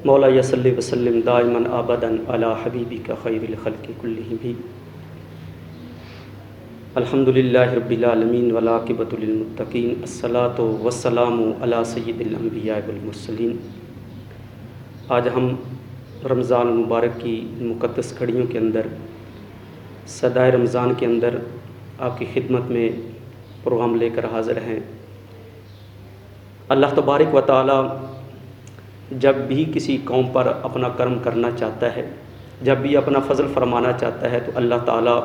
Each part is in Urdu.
مولا صلی وسلم دائما ابدا علی حبیبک خیر الخلق کلہم الحمدللہ رب العالمین والعاقبۃ للمتقین الصلاۃ والسلام علی سید الانبیاء والمرسلین۔ آج ہم رمضان المبارک کی مقدس گھڑیوں کے اندر صدائے رمضان کے اندر آپ کی خدمت میں پروگرام لے کر حاضر ہیں۔ اللہ تبارک و تعالی جب بھی کسی قوم پر اپنا کرم کرنا چاہتا ہے، جب بھی اپنا فضل فرمانا چاہتا ہے، تو اللہ تعالیٰ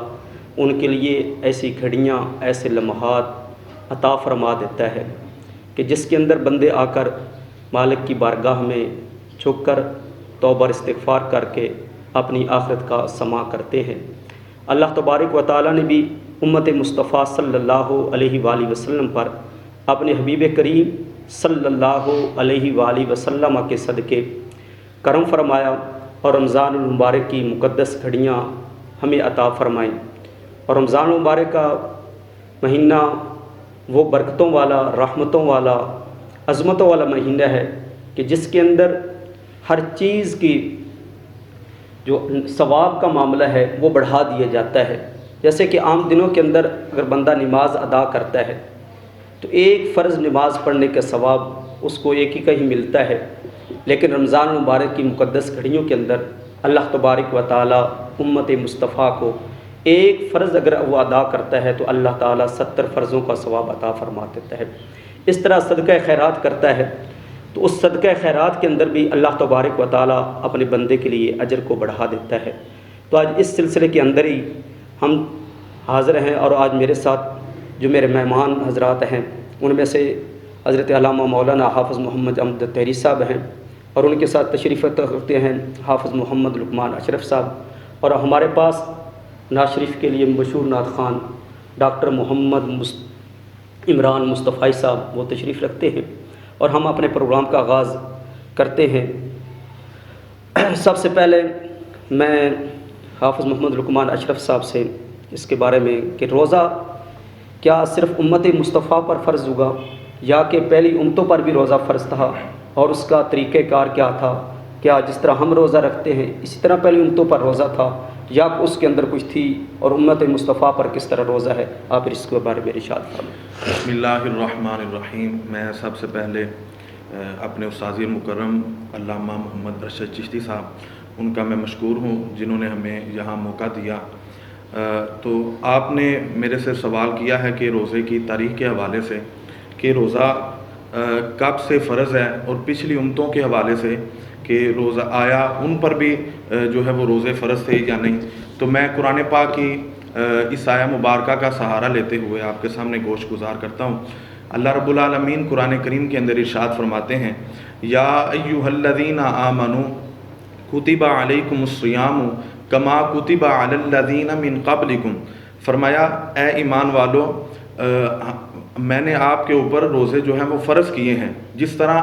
ان کے لیے ایسی گھڑیاں، ایسے لمحات عطا فرما دیتا ہے کہ جس کے اندر بندے آ کر مالک کی بارگاہ میں جھک کر توبہ استغفار کر کے اپنی آخرت کا سماع کرتے ہیں۔ اللہ تبارک و تعالیٰ نے بھی امت مصطفیٰ صلی اللہ علیہ وآلہ وسلم پر اپنے حبیب کریم صلی اللہ علیہ وآلہ وسلم کے صدقے کرم فرمایا اور رمضان المبارک کی مقدس گھڑیاں ہمیں عطا فرمائیں۔ اور رمضان المبارک کا مہینہ وہ برکتوں والا، رحمتوں والا، عظمتوں والا مہینہ ہے کہ جس کے اندر ہر چیز کی جو ثواب کا معاملہ ہے وہ بڑھا دیا جاتا ہے۔ جیسے کہ عام دنوں کے اندر اگر بندہ نماز ادا کرتا ہے تو ایک فرض نماز پڑھنے کا ثواب اس کو ایک ہی کا ہی ملتا ہے، لیکن رمضان المبارک کی مقدس گھڑیوں کے اندر اللہ تبارک و تعالی امت مصطفیٰ کو ایک فرض اگر وہ ادا کرتا ہے تو اللہ تعالیٰ 70 فرضوں کا ثواب عطا فرما دیتا ہے۔ اس طرح صدقہ خیرات کرتا ہے تو اس صدقہ خیرات کے اندر بھی اللہ تبارک و تعالیٰ اپنے بندے کے لیے اجر کو بڑھا دیتا ہے۔ تو آج اس سلسلے کے اندر ہی ہم حاضر ہیں، اور آج میرے ساتھ جو میرے مہمان حضرات ہیں ان میں سے حضرت علامہ مولانا حافظ محمد احمد طہری صاحب ہیں، اور ان کے ساتھ تشریف رکھتے ہیں حافظ محمد لقمان اشرف صاحب، اور ہمارے پاس نعت شریف کے لیے مشہور نعت خوان ڈاکٹر محمد عمران مصطفی صاحب وہ تشریف رکھتے ہیں، اور ہم اپنے پروگرام کا آغاز کرتے ہیں۔ سب سے پہلے میں حافظ محمد لقمان اشرف صاحب سے اس کے بارے میں کہ روزہ کیا صرف امت مصطفیٰ پر فرض ہوگا یا کہ پہلی امتوں پر بھی روزہ فرض تھا، اور اس کا طریقہ کار کیا تھا؟ کیا جس طرح ہم روزہ رکھتے ہیں اسی طرح پہلی امتوں پر روزہ تھا یا اس کے اندر کچھ تھی، اور امت مصطفیٰ پر کس طرح روزہ ہے؟ آپ اس کے بارے میں ارشاد فرمائیں۔ بسم اللہ الرحمن الرحیم۔ میں سب سے پہلے اپنے استاذ مکرم علامہ محمد ارشد چشتی صاحب ان کا میں مشکور ہوں جنہوں نے ہمیں یہاں موقع دیا۔ تو آپ نے میرے سے سوال کیا ہے کہ روزے کی تاریخ کے حوالے سے کہ روزہ کب سے فرض ہے، اور پچھلی امتوں کے حوالے سے کہ روزہ آیا ان پر بھی جو ہے وہ روزے فرض تھے یا نہیں۔ تو میں قرآن پاک کی اس آیہ مبارکہ کا سہارا لیتے ہوئے آپ کے سامنے گوش گزار کرتا ہوں۔ اللہ رب العالمین قرآن کریم کے اندر ارشاد فرماتے ہیں، یا ایھا الذین آمنوا کتب علیکم الصیام کما کتب علی الذین من قبلکم۔ فرمایا اے ایمان والو، میں نے آپ کے اوپر روزے جو ہیں وہ فرض کیے ہیں جس طرح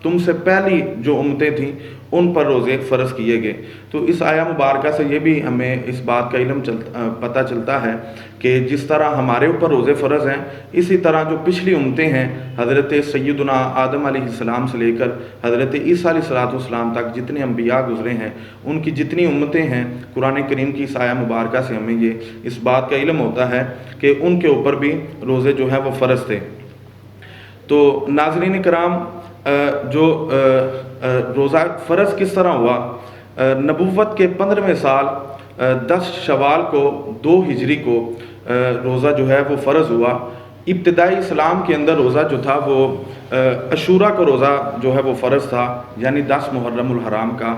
تم سے پہلی جو امتیں تھیں ان پر روزے فرض کیے گئے۔ تو اس آیہ مبارکہ سے یہ بھی ہمیں اس بات کا علم پتہ چلتا ہے کہ جس طرح ہمارے اوپر روزے فرض ہیں، اسی طرح جو پچھلی امتیں ہیں حضرت سیدنا آدم علیہ السلام سے لے کر حضرت عیسیٰ علیہ السلام تک جتنے انبیاء گزرے ہیں ان کی جتنی امتیں ہیں، قرآن کریم کی اس آیہ مبارکہ سے ہمیں یہ اس بات کا علم ہوتا ہے کہ ان کے اوپر بھی روزے جو ہیں وہ فرض تھے۔ تو ناظرین کرام، جو روزہ فرض کس طرح ہوا؟ نبوت کے 15ویں سال 10 شوال کو 2 ہجری کو روزہ جو ہے وہ فرض ہوا۔ ابتدائی اسلام کے اندر روزہ جو تھا وہ عاشوراء کو روزہ جو ہے وہ فرض تھا، یعنی 10 محرم الحرام کا۔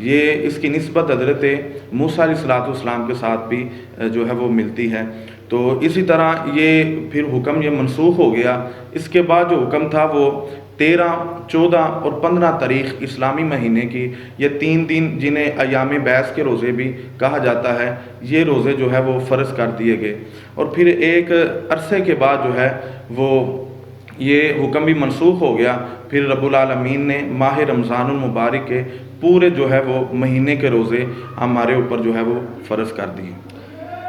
یہ اس کی نسبت حضرت موسیٰ علیہ السلام کے ساتھ بھی جو ہے وہ ملتی ہے۔ تو اسی طرح یہ پھر حکم یہ منسوخ ہو گیا۔ اس کے بعد جو حکم تھا وہ 13، 14 اور 15 تاریخ اسلامی مہینے کی، یہ 3 دن جنہیں ایام بیس کے روزے بھی کہا جاتا ہے، یہ روزے جو ہے وہ فرض کر دیے گئے۔ اور پھر ایک عرصے کے بعد جو ہے وہ یہ حکم بھی منسوخ ہو گیا۔ پھر رب العالمین نے ماہ رمضان المبارک کے پورے جو ہے وہ مہینے کے روزے ہمارے اوپر جو ہے وہ فرض کر دیے۔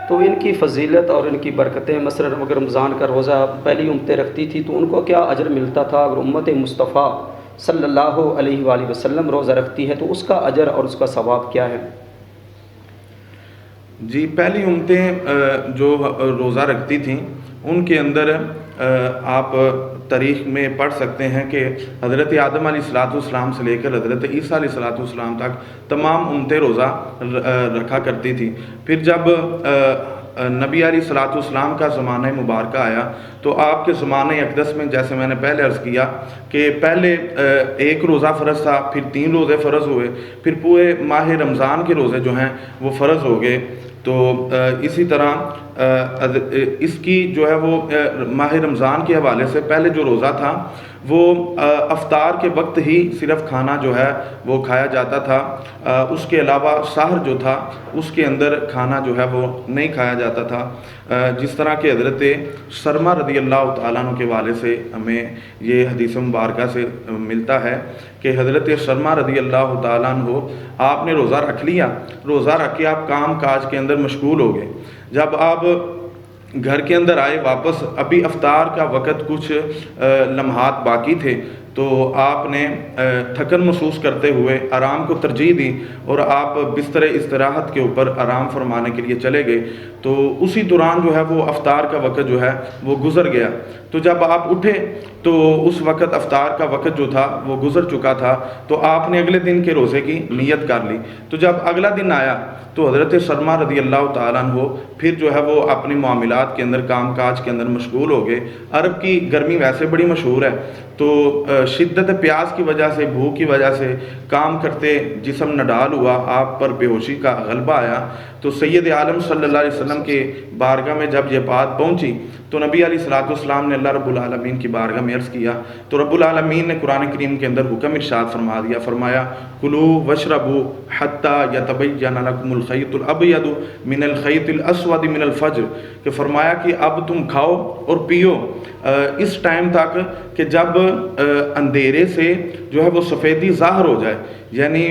تو ان کی فضیلت اور ان کی برکتیں، مثلا اگر رمضان کا روزہ پہلی امتیں رکھتی تھی تو ان کو کیا اجر ملتا تھا؟ اگر امت مصطفیٰ صلی اللہ علیہ وآلہ وسلم روزہ رکھتی ہے تو اس کا اجر اور اس کا ثواب کیا ہے؟ جی، پہلی امتیں جو روزہ رکھتی تھیں ان کے اندر آپ تاریخ میں پڑھ سکتے ہیں کہ حضرت آدم علیہ السلام سے لے کر حضرت عیسیٰ علیہ السلام تک تمام امتیں روزہ رکھا کرتی تھی۔ پھر جب نبی علیہ السلام کا زمانہ مبارکہ آیا تو آپ کے زمانہ اقدس میں، جیسے میں نے پہلے عرض کیا کہ پہلے ایک روزہ فرض تھا، پھر 3 روزے فرض ہوئے، پھر پورے ماہ رمضان کے روزے جو ہیں وہ فرض ہو گئے۔ تو اسی طرح اس کی جو ہے وہ ماہ رمضان کے حوالے سے پہلے جو روزہ تھا وہ افطار کے وقت ہی صرف کھانا جو ہے وہ کھایا جاتا تھا، اس کے علاوہ سحر جو تھا اس کے اندر کھانا جو ہے وہ نہیں کھایا جاتا تھا۔ جس طرح کہ حضرت سرما رضی اللہ تعالیٰ عنہ کے حوالے سے ہمیں یہ حدیث مبارکہ سے ملتا ہے کہ حضرت سرما رضی اللہ تعالیٰ عنہ آپ نے روزہ رکھ لیا، روزہ رکھ کے آپ کام کاج کے اندر مشغول ہو گئے۔ جب آپ گھر کے اندر آئے واپس، ابھی افطار کا وقت کچھ لمحات باقی تھے، تو آپ نے تھکن محسوس کرتے ہوئے آرام کو ترجیح دی اور آپ بستر استراحت کے اوپر آرام فرمانے کے لیے چلے گئے۔ تو اسی دوران جو ہے وہ افطار کا وقت جو ہے وہ گزر گیا۔ تو جب آپ اٹھے تو اس وقت افطار کا وقت جو تھا وہ گزر چکا تھا، تو آپ نے اگلے دن کے روزے کی نیت کر لی۔ تو جب اگلا دن آیا تو حضرت سلمہ رضی اللہ تعالیٰ عنہ پھر جو ہے وہ اپنے معاملات کے اندر، کام کاج کے اندر مشغول ہو گئے۔ عرب کی گرمی ویسے بڑی مشہور ہے، تو شدت پیاس کی وجہ سے، بھوک کی وجہ سے کام کرتے جسم نڈال ہوا، آپ پر بے ہوشی کا غلبہ آیا۔ تو سید عالم صلی اللہ علیہ وسلم کے بارگاہ میں جب یہ بات پہنچی تو نبی علیہ السلام نے اللہ رب العالمین کی بارگاہ میں عرض کیا، تو رب العالمین نے قرآن کریم کے اندر حکم ارشاد فرما دیا، فرمایا کلوا واشربوا حتی یتبین لکم الخیط الابیض من الخیط الاسود من الفجر، کہ فرمایا کہ اب تم کھاؤ اور پیو اس ٹائم تک کہ جب اندھیرے سے جو ہے وہ سفیدی ظاہر ہو جائے۔ یعنی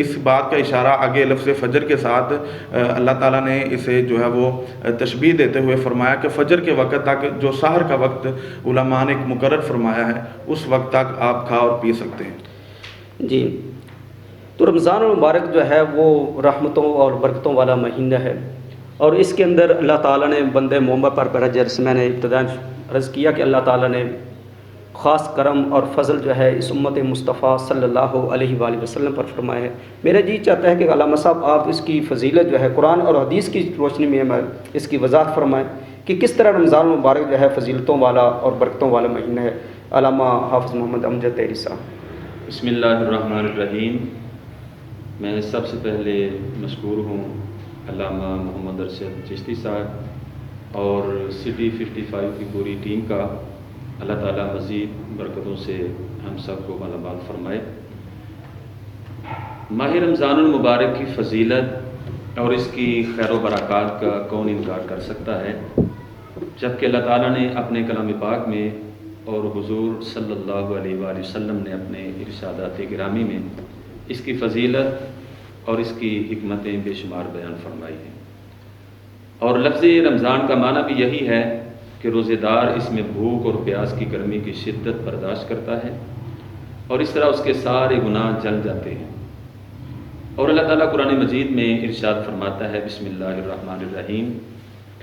اس بات کا اشارہ آگے لفظ فجر کے ساتھ اللہ تعالیٰ نے اسے جو ہے وہ تشبیہ دیتے ہوئے فرمایا کہ فجر کے وقت تک، جو سحر کا وقت علماء نے ایک مقرر فرمایا ہے، اس وقت تک آپ کھا اور پی سکتے ہیں۔ جی، تو رمضان المبارک جو ہے وہ رحمتوں اور برکتوں والا مہینہ ہے، اور اس کے اندر اللہ تعالیٰ نے بندے مومن پر براہ راست، میں نے ابتداء عرض کیا کہ اللہ تعالیٰ نے خاص کرم اور فضل جو ہے اس امت مصطفیٰ صلی اللہ علیہ وآلہ وسلم پر فرمایا ہے۔ میرا جی چاہتا ہے کہ علامہ صاحب آپ اس کی فضیلت جو ہے قرآن اور حدیث کی روشنی میں اس کی وضاحت فرمائیں کہ کس طرح رمضان المبارک جو ہے فضیلتوں والا اور برکتوں والا مہینہ ہے۔ علامہ حافظ محمد امجد طیری صاحب۔ بسم اللہ الرحمن الرحیم۔ میں سب سے پہلے مشکور ہوں علامہ محمد ارشد چشتی صاحب اور سٹی 55 کی پوری ٹیم کا۔ اللہ تعالیٰ مزید برکتوں سے ہم سب کو مالا مال فرمائے۔ ماہ رمضان المبارک کی فضیلت اور اس کی خیر و برکات کا کون انکار کر سکتا ہے، جبکہ اللہ تعالیٰ نے اپنے کلام پاک میں اور حضور صلی اللہ علیہ وآلہ وسلم نے اپنے ارشادات گرامی میں اس کی فضیلت اور اس کی حکمتیں بے شمار بیان فرمائی ہیں۔ اور لفظ رمضان کا معنی بھی یہی ہے کہ روزے دار اس میں بھوک اور پیاس کی گرمی کی شدت برداشت کرتا ہے، اور اس طرح اس کے سارے گناہ جل جاتے ہیں۔ اور اللہ تعالیٰ قرآن مجید میں ارشاد فرماتا ہے، بسم اللہ الرحمن الرحیم،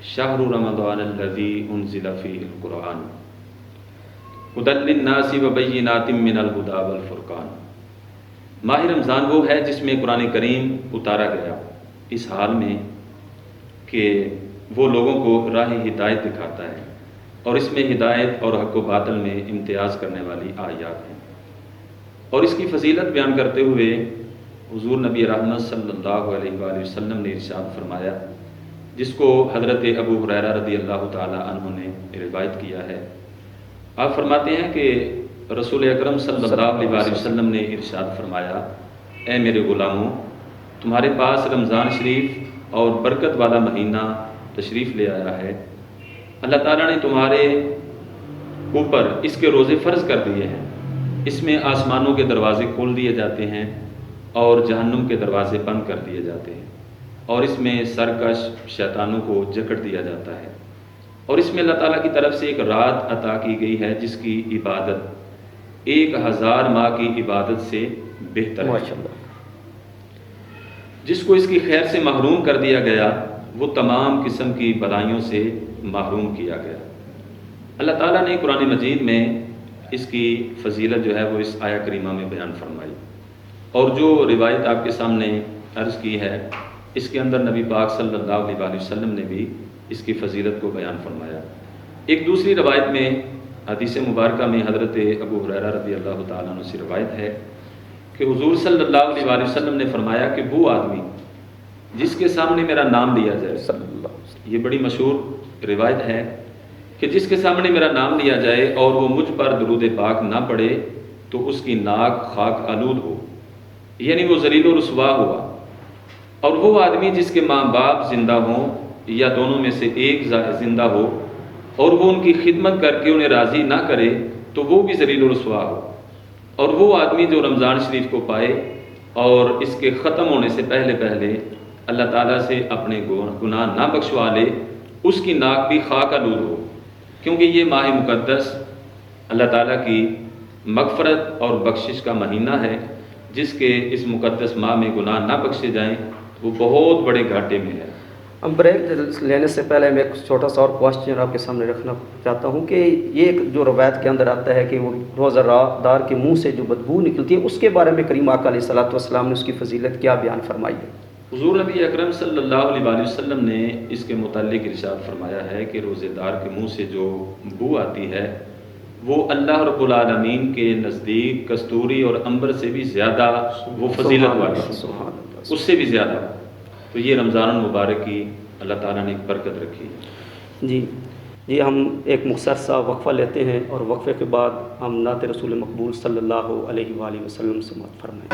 شہر رمضان الذی انزل فیہ القرآن ھدی للناس وبینات من الھدی والفرقان۔ ماہ رمضان وہ ہے جس میں قرآن کریم اتارا گیا اس حال میں کہ وہ لوگوں کو راہ ہدایت دکھاتا ہے، اور اس میں ہدایت اور حق و باطل میں امتیاز کرنے والی آیات ہیں۔ اور اس کی فضیلت بیان کرتے ہوئے حضور نبی رحمت صلی اللہ علیہ وآلہ وسلم نے ارشاد فرمایا، جس کو حضرت ابو ہریرہ رضی اللہ تعالی عنہ نے روایت کیا ہے۔ آپ فرماتے ہیں کہ رسول اکرم صلی اللہ علیہ وآلہ وسلم نے ارشاد فرمایا، اے میرے غلاموں، تمہارے پاس رمضان شریف اور برکت والا مہینہ تشریف لے آیا ہے۔ اللہ تعالیٰ نے تمہارے اوپر اس کے روزے فرض کر دیے ہیں۔ اس میں آسمانوں کے دروازے کھول دیے جاتے ہیں اور جہنم کے دروازے بند کر دیے جاتے ہیں، اور اس میں سرکش شیطانوں کو جکڑ دیا جاتا ہے، اور اس میں اللہ تعالیٰ کی طرف سے ایک رات عطا کی گئی ہے جس کی عبادت 1000 ماہ کی عبادت سے بہتر ہے۔ ماشاءاللہ۔ جس کو اس کی خیر سے محروم کر دیا گیا وہ تمام قسم کی بلائیوں سے محروم کیا گیا۔ اللہ تعالیٰ نے قرآن مجید میں اس کی فضیلت جو ہے وہ اس آیہ کریمہ میں بیان فرمائی، اور جو روایت آپ کے سامنے عرض کی ہے اس کے اندر نبی پاک صلی اللہ علیہ وسلم نے بھی اس کی فضیلت کو بیان فرمایا۔ ایک دوسری روایت میں حدیث مبارکہ میں حضرت ابو ہریرہ رضی اللہ تعالیٰ عنہ سے روایت ہے کہ حضور صلی اللہ علیہ وسلم نے فرمایا کہ وہ آدمی جس کے سامنے میرا نام لیا جائے، صلی اللہ علیہ وسلم، یہ بڑی مشہور روایت ہے کہ جس کے سامنے میرا نام لیا جائے اور وہ مجھ پر درود پاک نہ پڑھے تو اس کی ناک خاک آلود ہو، یعنی وہ ذلیل و رسوا ہوا۔ اور وہ آدمی جس کے ماں باپ زندہ ہوں یا دونوں میں سے ایک زندہ ہو اور وہ ان کی خدمت کر کے انہیں راضی نہ کرے تو وہ بھی ذلیل و رسوا ہو۔ اور وہ آدمی جو رمضان شریف کو پائے اور اس کے ختم ہونے سے پہلے پہلے اللہ تعالیٰ سے اپنے گناہ نہ بخشوا لے، اس کی ناک بھی خاک آلود ہو، کیونکہ یہ ماہ مقدس اللہ تعالیٰ کی مغفرت اور بخشش کا مہینہ ہے۔ جس کے اس مقدس ماہ میں گناہ نہ بخشے جائیں وہ بہت بڑے گھاٹے میں ہے۔ ہم بریک لینے سے پہلے میں ایک چھوٹا سا اور کوشچن آپ کے سامنے رکھنا چاہتا ہوں کہ یہ ایک جو روایت کے اندر آتا ہے کہ وہ روزہ دار کے منہ سے جو بدبو نکلتی ہے، اس کے بارے میں کریم آقا علیہ الصلوۃ والسلام نے اس کی فضیلت کیا بیان فرمائی ہے؟ حضور نبی اکرم صلی اللہ علیہ وسلم نے اس کے متعلق ارشاد فرمایا ہے کہ روزے دار کے منہ سے جو بو آتی ہے وہ اللہ رب العالمین کے نزدیک کستوری اور عنبر سے بھی زیادہ وہ فضیلت والی ہے، سبحان اللہ۔ اس سے بھی زیادہ۔ تو یہ رمضان المبارک کی اللہ تعالیٰ نے ایک برکت رکھی ہے۔ جی ہم ایک مختصر سا وقفہ لیتے ہیں اور وقفے کے بعد ہم نعت رسول مقبول صلی اللہ علیہ وآلہ وسلم سماعت فرمائیں۔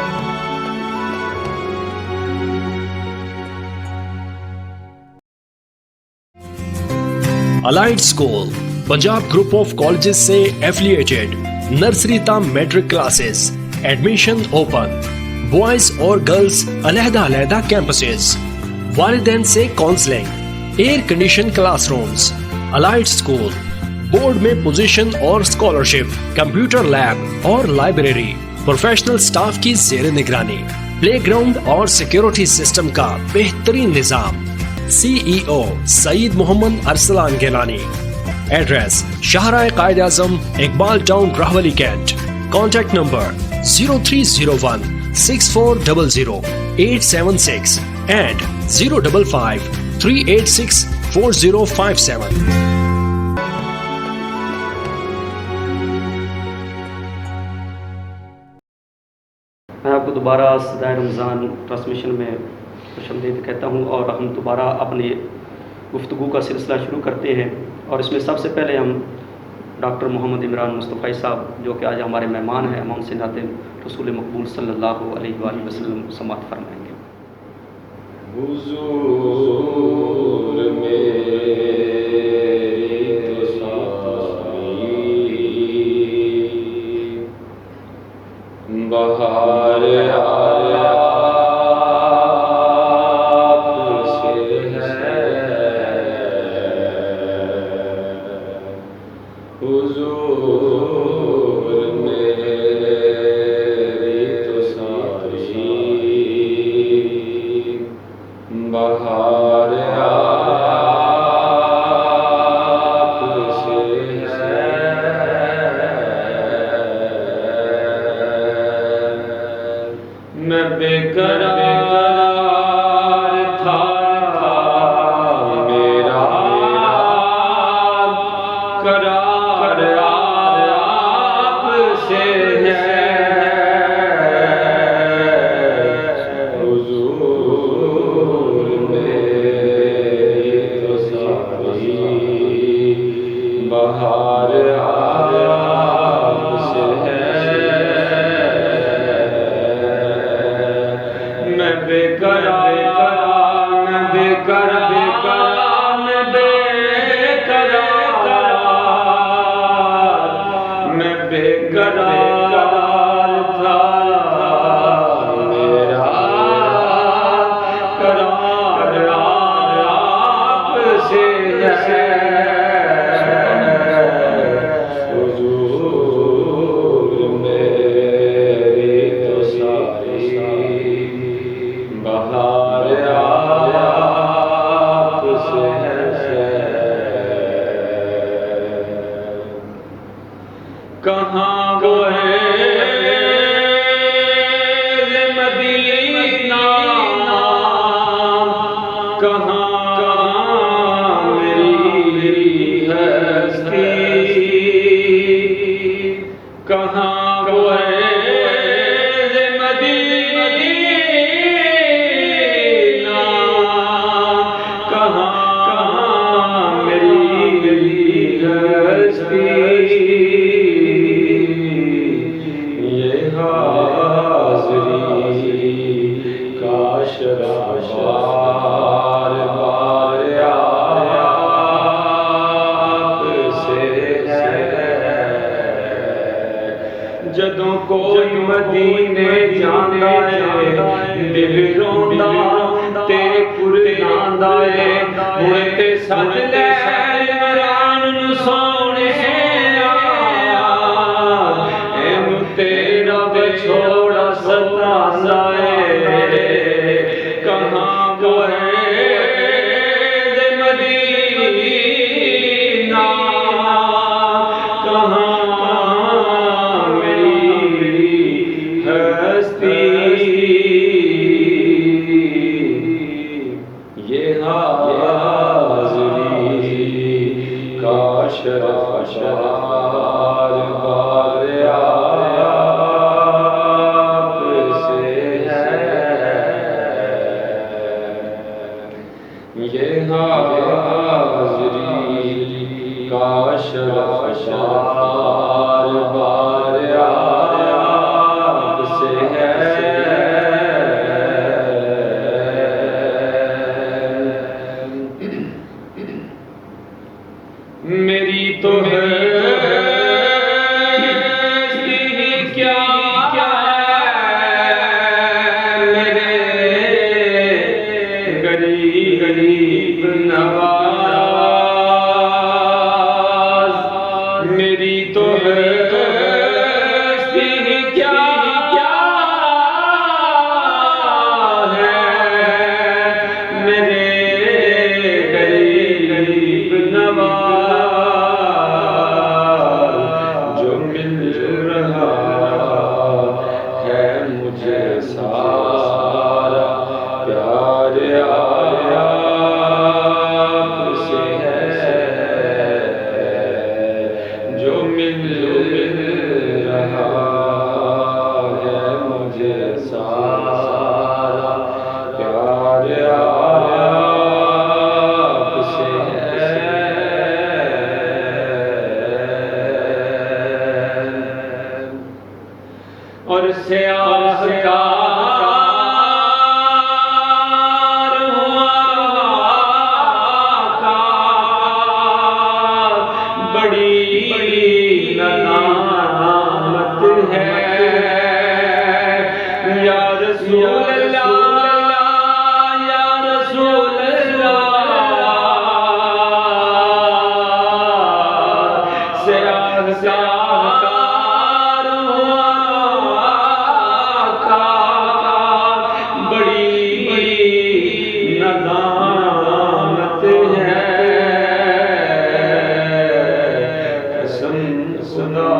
Allied school Punjab group of colleges سے ایفیلیٹڈ، نرسری تا matric classes, admission open, boys اور گرلز علیحدہ علیحدہ کیمپسز، والدین سے counselling, air condition class rooms. Allied school board میں پوزیشن اور اسکالرشپ، کمپیوٹر لیب اور لائبریری، پروفیشنل سٹاف کی زیر نگرانی، پلے گراؤنڈ اور سیکیورٹی سسٹم کا بہترین نظام۔ C E O Saeed Muhammad Arslan Gilani. Address Shahrah Quaid Azam Iqbal town Rahwali Kent. Contact number 0301 6400 876 and 055 386 4057۔ میں آپ کو دوبارہ صدائے رمضان ٹرانسمیشن میں خوش آمدید کہتا ہوں، اور ہم دوبارہ اپنی گفتگو کا سلسلہ شروع کرتے ہیں، اور اس میں سب سے پہلے ہم ڈاکٹر محمد عمران مصطفی صاحب جو کہ آج ہمارے مہمان ہیں، ہم ان سے نعت رسول مقبول صلی اللہ علیہ وآلہ وسلم سماعت فرمائیں گے۔ حضور میری بہار حضور کہاں وہ ہے مدینہ، کہاں میری ہستی، کہاں وہ ہے مدینہ، کہاں میری ہستی، یہ حاضری کا شرف بار بار آپ سے ہے، جدوں کوئی مدینے جاندا ہے دل روندا تیرے قرآن ہے، ہن تے سد لے عمران نو سونے اینو تیرا بچھوڑا ستاندا ہے، کہاں وہ ہے مدینہ، کہاں میری ہستی، یہ حاضری کا شرف بار بار آپ سے ہے، یہ حاضری کا شرف بار بار آپ سے ہے، میری تو غریب نواز، میری تو ہستی کیا ہے، میرے غریب نواز، جو مل رہا ہے مجھے سارا پیار آپ سے ہے، جو مل رہا ہے مجھے سارا پیار آپ سے ہے، اور سیاہ کا بڑی ندامت ہے، یا رسول اللہ یا رسول اللہ، سیاہ کا بڑی ندامت ہے، خدا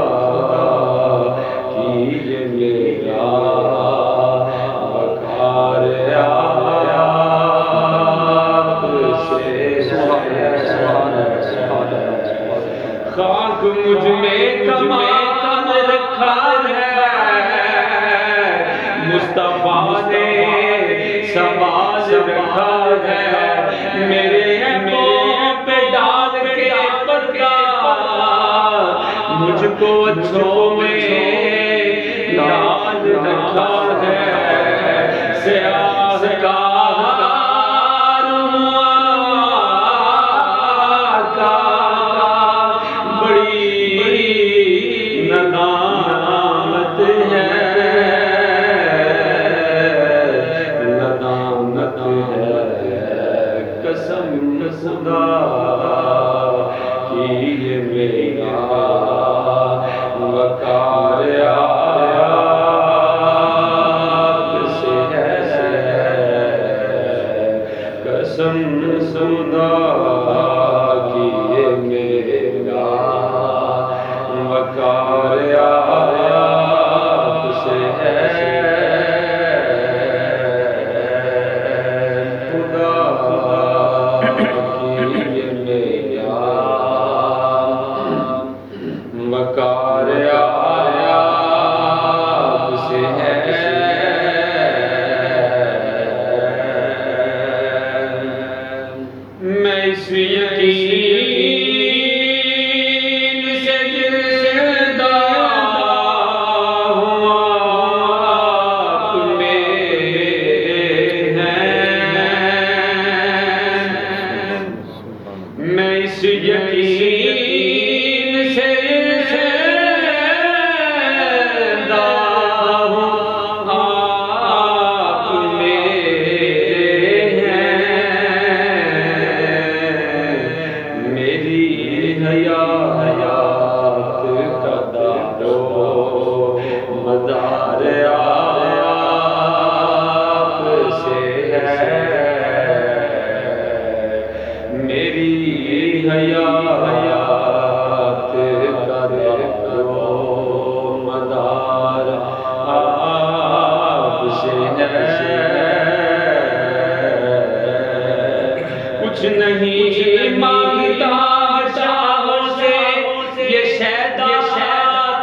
کی یہ میرا وقار آپ سے خاک مجھ میں کمال رکھا ہے، مصطفیٰ نے سنبھال رکھا ہے، میرے عیبوں پہ ڈال کے پردہ مجھ کو اچھوں میں ڈال رکھا ہے، سیاہ کا بڑی ندامت ہے، ندامت ہے، قسم خدا کی یہ میرا وقار آپ سے ہے، قسم خدا کی یہ میرا وقار آپ سے ہے خدا کی یہ نگاہ مکار آپ سے ہے میں اس یقین سے زندہ ہوں آپ میرے ہیں میں اس یقین سے زندہ ہوں آپ میرے ہیں میری حیات کا دار و مدار آپ سے ہے میری حیات کا دار و مدار آپ سے ہے کچھ نہیں مانگتا شاہوں سے یہ شیدا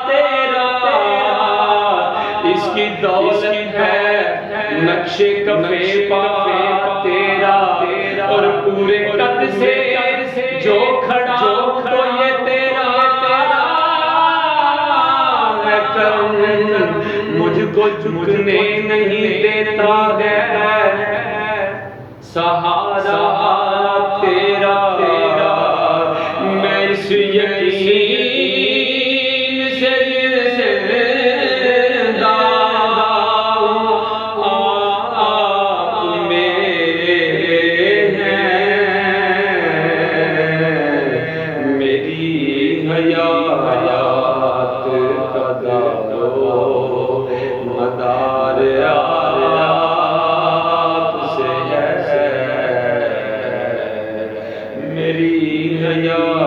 تیرا اس کی دولت ہے نقش کفے پا تیرا اور پورے قد سے جو کھڑا تو یہ تیرا ہے کرم مجھ کو جھکنے نہیں دیتا ہے سہارا تیرا میں اس یقین سے زندہ ہوں آپ میرے ہیں میری حیات کا دار و مدار آپ سے ہے میری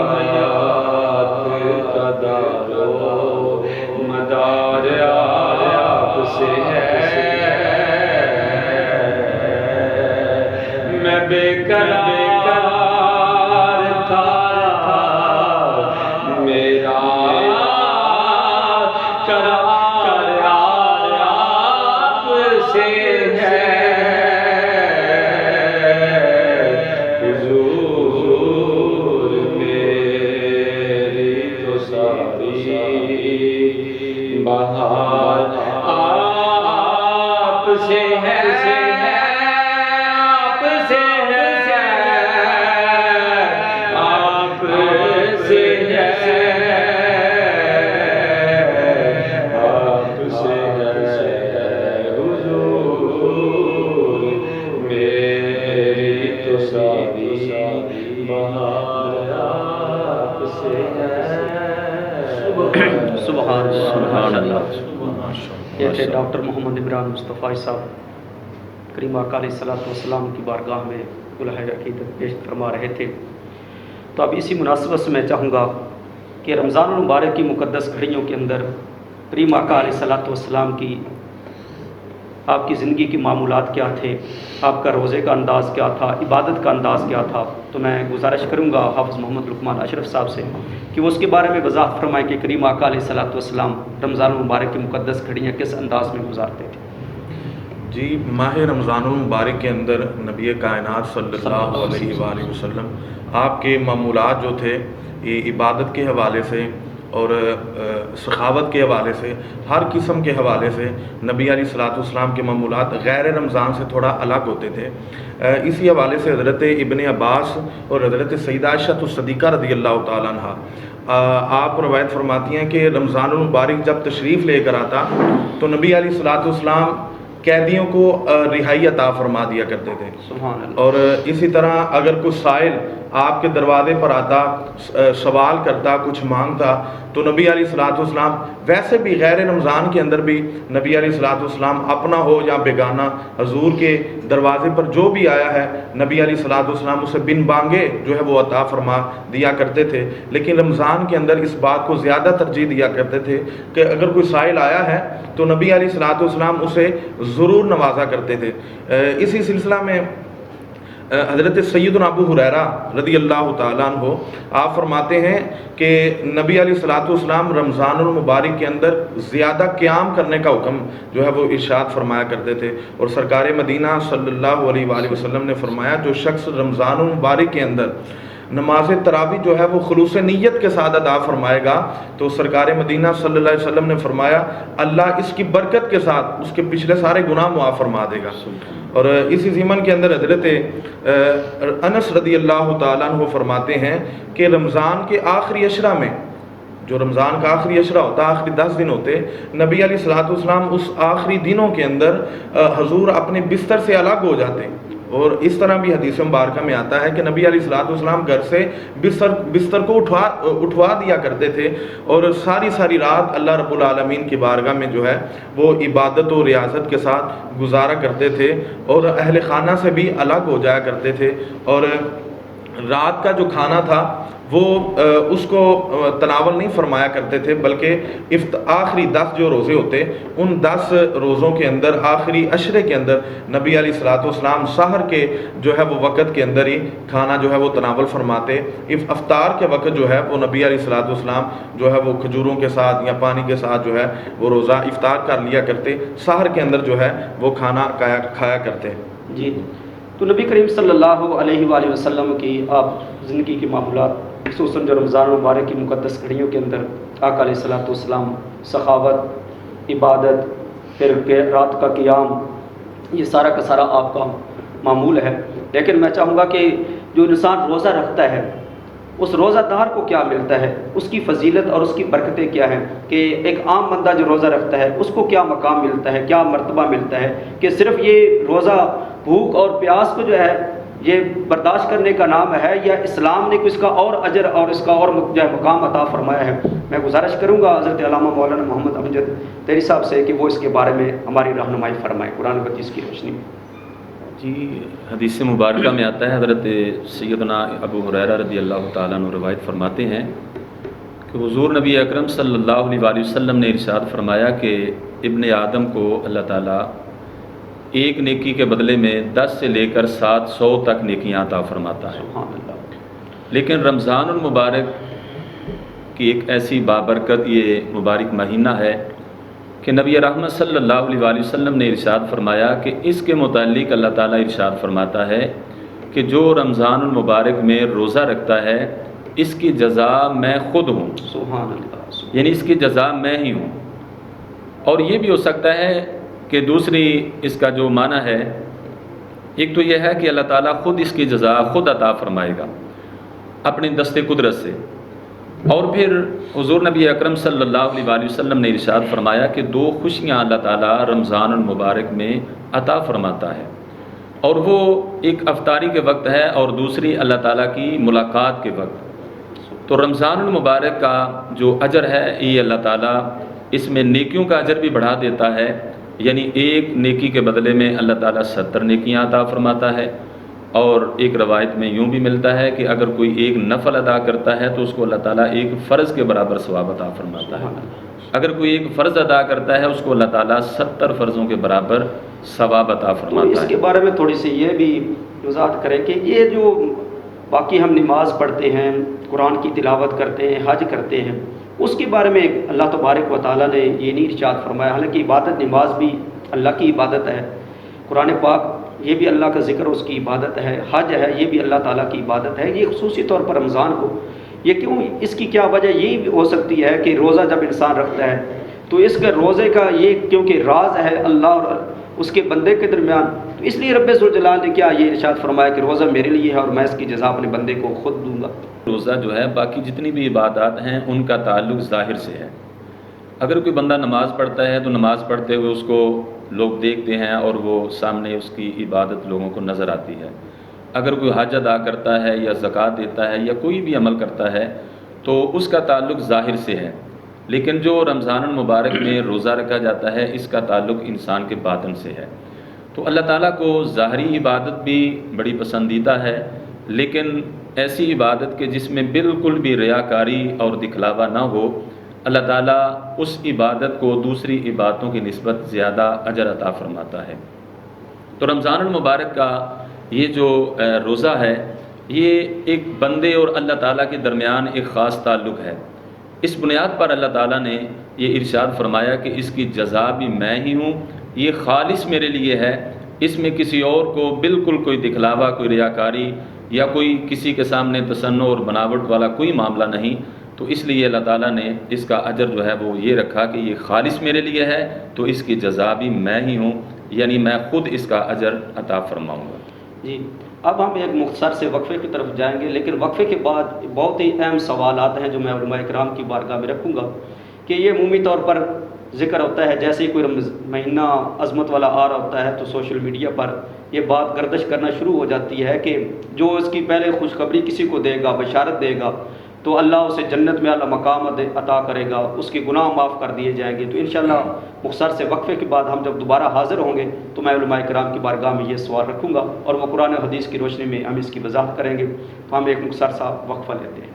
حیات کا دار و مدار آپ سے ہے میں بے قرار تھا میرا قرار آپ سے ہے حضور میری تو ساری بہار آپ سے ہے آپ سے ہے آپ سے ہے آپ سے ہے حضور میری تو ساری بہار آپ سے ہے سبحان اللہ یہ تھے اللہ ڈاکٹر محمد عمران مصطفی صاحب کریم آقا علیہ الصلوۃ والسلام کی بارگاہ میں گلہائے عقیدت پیش فرما رہے تھے۔ تو اب اسی مناسبت سے میں چاہوں گا کہ رمضان المبارک کی مقدس گھڑیوں کے اندر کریم آقا علیہ الصلوۃ والسلام کی آپ کی زندگی کی معمولات کیا تھے، آپ کا روزے کا انداز کیا تھا، عبادت کا انداز کیا تھا۔ تو میں گزارش کروں گا حافظ محمد لقمان اشرف صاحب سے کہ وہ اس کے بارے میں وضاحت فرمائیں کہ کریم آقا علیہ الصلوۃ والسلام رمضان المبارک کی مقدس گھڑیاں کس انداز میں گزارتے تھے۔ جی، ماہ رمضان المبارک کے اندر نبی کائنات صلی اللہ علیہ وآلہ وسلم آپ کے معمولات جو تھے یہ عبادت کے حوالے سے اور سخاوت کے حوالے سے، ہر قسم کے حوالے سے نبی علیہ الصلوۃ والسلام کے معمولات غیر رمضان سے تھوڑا الگ ہوتے تھے۔ اسی حوالے سے حضرت ابن عباس اور حضرت سیدہ عائشہ الصدیقہ رضی اللہ تعالیٰ عنہ آپ روایت فرماتی ہیں کہ رمضان المبارک جب تشریف لے کر آتا تو نبی علیہ الصلوۃ والسلام قیدیوں کو رہائی عطا فرما دیا کرتے تھے، سبحان اللہ۔ اور اسی طرح اگر کوئی سائل آپ کے دروازے پر آتا، سوال کرتا، کچھ مانگتا، تو نبی علیہ الصلوۃ والسلام ویسے بھی غیر رمضان کے اندر بھی نبی علیہ الصلوۃ والسلام اپنا ہو یا بیگانہ حضور کے دروازے پر جو بھی آیا ہے نبی علیہ الصلوۃ والسلام اسے بن بانگے جو ہے وہ عطا فرما دیا کرتے تھے. لیکن رمضان کے اندر اس بات کو زیادہ ترجیح دیا کرتے تھے کہ اگر کوئی سائل آیا ہے تو نبی علیہ الصلوۃ والسلام اسے ضرور نوازا کرتے تھے. اسی سلسلہ میں حضرت سیدنا ابو ہریرہ رضی اللہ تعالیٰ عنہ آپ فرماتے ہیں کہ نبی علیہ الصلوۃ والسلام رمضان المبارک کے اندر زیادہ قیام کرنے کا حکم جو ہے وہ ارشاد فرمایا کرتے تھے. اور سرکار مدینہ صلی اللہ علیہ وآلہ وسلم نے فرمایا جو شخص رمضان المبارک کے اندر نماز تراویح جو ہے وہ خلوص نیت کے ساتھ ادا فرمائے گا تو سرکار مدینہ صلی اللہ علیہ وسلم نے فرمایا اللہ اس کی برکت کے ساتھ اس کے پچھلے سارے گناہ معاف فرما دے گا. اور اسی ضمن کے اندر حضرت انس رضی اللہ تعالیٰ عنہ فرماتے ہیں کہ رمضان کے آخری عشرہ میں، جو رمضان کا آخری عشرہ ہوتا، آخری 10 دن ہوتے، نبی علیہ الصلوۃ والسلام اس آخری دنوں کے اندر حضور اپنے بستر سے الگ ہو جاتے. اور اس طرح بھی حدیث مبارکہ میں آتا ہے کہ نبی علیہ الصلوۃ والسلام گھر سے بستر کو اٹھوا دیا کرتے تھے اور ساری رات اللہ رب العالمین کی بارگاہ میں جو ہے وہ عبادت و ریاضت کے ساتھ گزارا کرتے تھے اور اہل خانہ سے بھی الگ ہو جایا کرتے تھے. اور رات کا جو کھانا تھا وہ اس کو تناول نہیں فرمایا کرتے تھے، بلکہ آخری 10 جو روزے ہوتے ان 10 روزوں کے اندر آخری عشرے کے اندر نبی علیہ الصلوۃ والسلام سحر کے جو ہے وہ وقت کے اندر ہی کھانا جو ہے وہ تناول فرماتے. افطار کے وقت جو ہے وہ نبی علیہ الصلوۃ والسلام جو ہے وہ کھجوروں کے ساتھ یا پانی کے ساتھ جو ہے وہ روزہ افطار کر لیا کرتے، سحر کے اندر جو ہے وہ کھانا کھایا کرتے. جی، تو نبی کریم صلی اللہ علیہ وآلہ وسلم کی آپ زندگی کے معمولات، خصوصاً جو رمضان المبارک کی مقدس گھڑیوں کے اندر آقا علیہ الصلوۃ والسلام سخاوت، عبادت، پھر رات کا قیام، یہ سارا کا سارا آپ کا معمول ہے. لیکن میں چاہوں گا کہ جو انسان روزہ رکھتا ہے اس روزہ دار کو کیا ملتا ہے، اس کی فضیلت اور اس کی برکتیں کیا ہیں، کہ ایک عام بندہ جو روزہ رکھتا ہے اس کو کیا مقام ملتا ہے، کیا مرتبہ ملتا ہے، کہ صرف یہ روزہ بھوک اور پیاس کو جو ہے یہ برداشت کرنے کا نام ہے، یا اسلام نے اس کا اور اجر اور اس کا اور جو ہے مقام عطا فرمایا ہے. میں گزارش کروں گا حضرت علامہ مولانا محمد امجد تیری صاحب سے کہ وہ اس کے بارے میں ہماری رہنمائی فرمائیں قرآن حدیث کی روشنی میں. جی، حدیث مبارکہ میں آتا ہے، حضرت سیدنا ابو ہریرہ رضی اللہ تعالیٰ عنہ روایت فرماتے ہیں کہ حضور نبی اکرم صلی اللہ علیہ وآلہ وسلم نے ارشاد فرمایا کہ ابن آدم کو اللہ تعالیٰ ایک نیکی کے بدلے میں 10 سے لے کر 700 تک نیکیاں عطا فرماتا ہے. سبحان اللہ. لیکن رمضان المبارک کی ایک ایسی بابرکت یہ مبارک مہینہ ہے کہ نبی رحمت صلی اللہ علیہ وآلہ وسلم نے ارشاد فرمایا کہ اس کے متعلق اللہ تعالیٰ ارشاد فرماتا ہے کہ جو رمضان المبارک میں روزہ رکھتا ہے اس کی جزا میں خود ہوں. سبحان اللہ. یعنی اس کی جزا میں ہی ہوں. اور یہ بھی ہو سکتا ہے کہ دوسری اس کا جو معنی ہے، ایک تو یہ ہے کہ اللہ تعالیٰ خود اس کی جزا خود عطا فرمائے گا اپنی دست قدرت سے. اور پھر حضور نبی اکرم صلی اللہ علیہ وآلہ وسلم نے ارشاد فرمایا کہ 2 خوشیاں اللہ تعالیٰ رمضان المبارک میں عطا فرماتا ہے، اور وہ ایک افطاری کے وقت ہے اور دوسری اللہ تعالیٰ کی ملاقات کے وقت. تو رمضان المبارک کا جو اجر ہے یہ اللہ تعالیٰ اس میں نیکیوں کا اجر بھی بڑھا دیتا ہے. یعنی ایک نیکی کے بدلے میں اللہ تعالیٰ 70 نیکیاں عطا فرماتا ہے. اور ایک روایت میں یوں بھی ملتا ہے کہ اگر کوئی ایک نفل ادا کرتا ہے تو اس کو اللہ تعالیٰ ایک فرض کے برابر ثواب عطا فرماتا ہے. اگر کوئی ایک فرض ادا کرتا ہے اس کو اللہ تعالیٰ 70 فرضوں کے برابر ثواب عطا فرماتا ہے. اس کے بارے میں تھوڑی سی یہ بھی وضاحت کریں کہ یہ جو باقی ہم نماز پڑھتے ہیں، قرآن کی تلاوت کرتے ہیں، حج کرتے ہیں، اس کے بارے میں اللہ تبارک و تعالیٰ نے یہ نہیں ارشاد فرمایا. حالانکہ عبادت نماز بھی اللہ کی عبادت ہے، قرآن پاک یہ بھی اللہ کا ذکر اس کی عبادت ہے، حج ہے یہ بھی اللہ تعالیٰ کی عبادت ہے. یہ خصوصی طور پر رمضان کو یہ کیوں، اس کی کیا وجہ یہ بھی ہو سکتی ہے کہ روزہ جب انسان رکھتا ہے تو اس کے روزے کا یہ کیونکہ راز ہے اللہ اور اس کے بندے کے درمیان، تو اس لیے رب ذوالجلال نے کیا یہ ارشاد فرمایا کہ روزہ میرے لیے ہے اور میں اس کی جزا اپنے بندے کو خود دوں گا. روزہ جو ہے باقی جتنی بھی عبادات ہیں ان کا تعلق ظاہر سے ہے. اگر کوئی بندہ نماز پڑھتا ہے تو نماز پڑھتے ہوئے اس کو لوگ دیکھتے ہیں اور وہ سامنے اس کی عبادت لوگوں کو نظر آتی ہے. اگر کوئی حج ادا کرتا ہے یا زکوٰۃ دیتا ہے یا کوئی بھی عمل کرتا ہے تو اس کا تعلق ظاہر سے ہے، لیکن جو رمضان المبارک میں روزہ رکھا جاتا ہے اس کا تعلق انسان کے باطن سے ہے۔ تو اللہ تعالیٰ کو ظاہری عبادت بھی بڑی پسندیدہ ہے، لیکن ایسی عبادت کہ جس میں بالکل بھی ریاکاری اور دکھلاوا نہ ہو، اللہ تعالیٰ اس عبادت کو دوسری عبادتوں کی نسبت زیادہ اجر عطا فرماتا ہے۔ تو رمضان المبارک کا یہ جو روزہ ہے یہ ایک بندے اور اللہ تعالیٰ کے درمیان ایک خاص تعلق ہے۔ اس بنیاد پر اللہ تعالیٰ نے یہ ارشاد فرمایا کہ اس کی جزا بھی میں ہی ہوں، یہ خالص میرے لیے ہے، اس میں کسی اور کو بالکل کوئی دکھلاوا، کوئی ریاکاری یا کوئی کسی کے سامنے تصنع اور بناوٹ والا کوئی معاملہ نہیں۔ تو اس لیے اللہ تعالیٰ نے اس کا اجر جو ہے وہ یہ رکھا کہ یہ خالص میرے لیے ہے، تو اس کی جزا بھی میں ہی ہوں، یعنی میں خود اس کا اجر عطا فرماؤں گا۔ جی، اب ہم ایک مختصر سے وقفے کی طرف جائیں گے، لیکن وقفے کے بعد بہت ہی اہم سوالات ہیں جو میں علماء کرام کی بارگاہ میں رکھوں گا کہ یہ عمومی طور پر ذکر ہوتا ہے جیسے ہی کوئی مہینہ عظمت والا آ رہا ہوتا ہے تو سوشل میڈیا پر یہ بات گردش کرنا شروع ہو جاتی ہے کہ جو اس کی پہلے خوشخبری کسی کو دے گا، بشارت دے گا، تو اللہ اسے جنت میں اعلیٰ مقام عطا کرے گا، اس کے گناہ معاف کر دیے جائیں گے۔ تو انشاءاللہ مختصر سے وقفے کے بعد ہم جب دوبارہ حاضر ہوں گے تو میں علماء کرام کی بارگاہ میں یہ سوال رکھوں گا اور وہ قرآن و حدیث کی روشنی میں ہم اس کی وضاحت کریں گے۔ تو ہم ایک مختصر سا وقفہ لیتے ہیں۔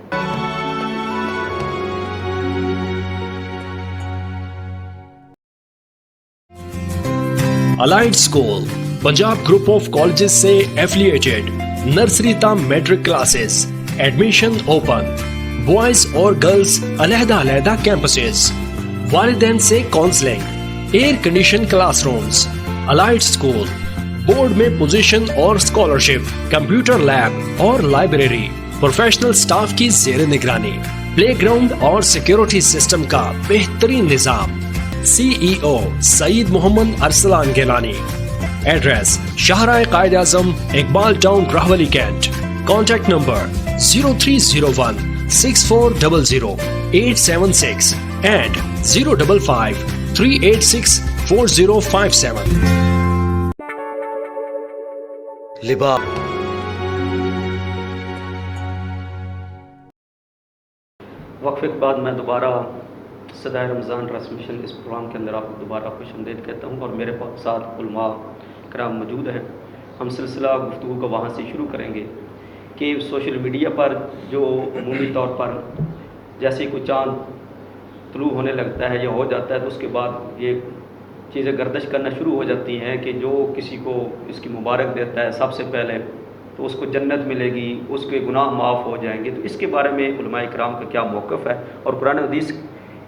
Allied school Punjab group of colleges سے ایفلیٹڈ، نرسری تا matric classes, admission open, boys اور گرلز علیحدہ علیحدہ کیمپسز، والدین سے counselling, air condition class rooms, Allied school board میں پوزیشن اور اسکالرشپ، کمپیوٹر لیب اور لائبریری، پروفیشنل سٹاف کی زیر نگرانی، پلے گراؤنڈ اور سیکیورٹی سسٹم کا بہترین نظام۔ C E O Saeed Muhammad Arslan Gilani. Address Shahrah Quaid Azam Iqbal town Rahwali Kent. Contact number 0301 6400 876 and 055 386 4057۔ وقفے کے بعد میں دوبارہ صدائے رمضان ٹرانسمیشن اس پروگرام کے اندر آپ کو دوبارہ خوش آمدید کہتا ہوں اور میرے ساتھ علماء کرام موجود ہیں۔ ہم سلسلہ گفتگو کو وہاں سے شروع کریں گے کہ سوشل میڈیا پر جو عمومی طور پر جیسے کوئی چاند طلوع ہونے لگتا ہے یا ہو جاتا ہے تو اس کے بعد یہ چیزیں گردش کرنا شروع ہو جاتی ہیں کہ جو کسی کو اس کی مبارک دیتا ہے سب سے پہلے تو اس کو جنت ملے گی، اس کے گناہ معاف ہو جائیں گے۔ تو اس کے بارے میں علماء کرام کا کیا موقف ہے اور قرآن حدیث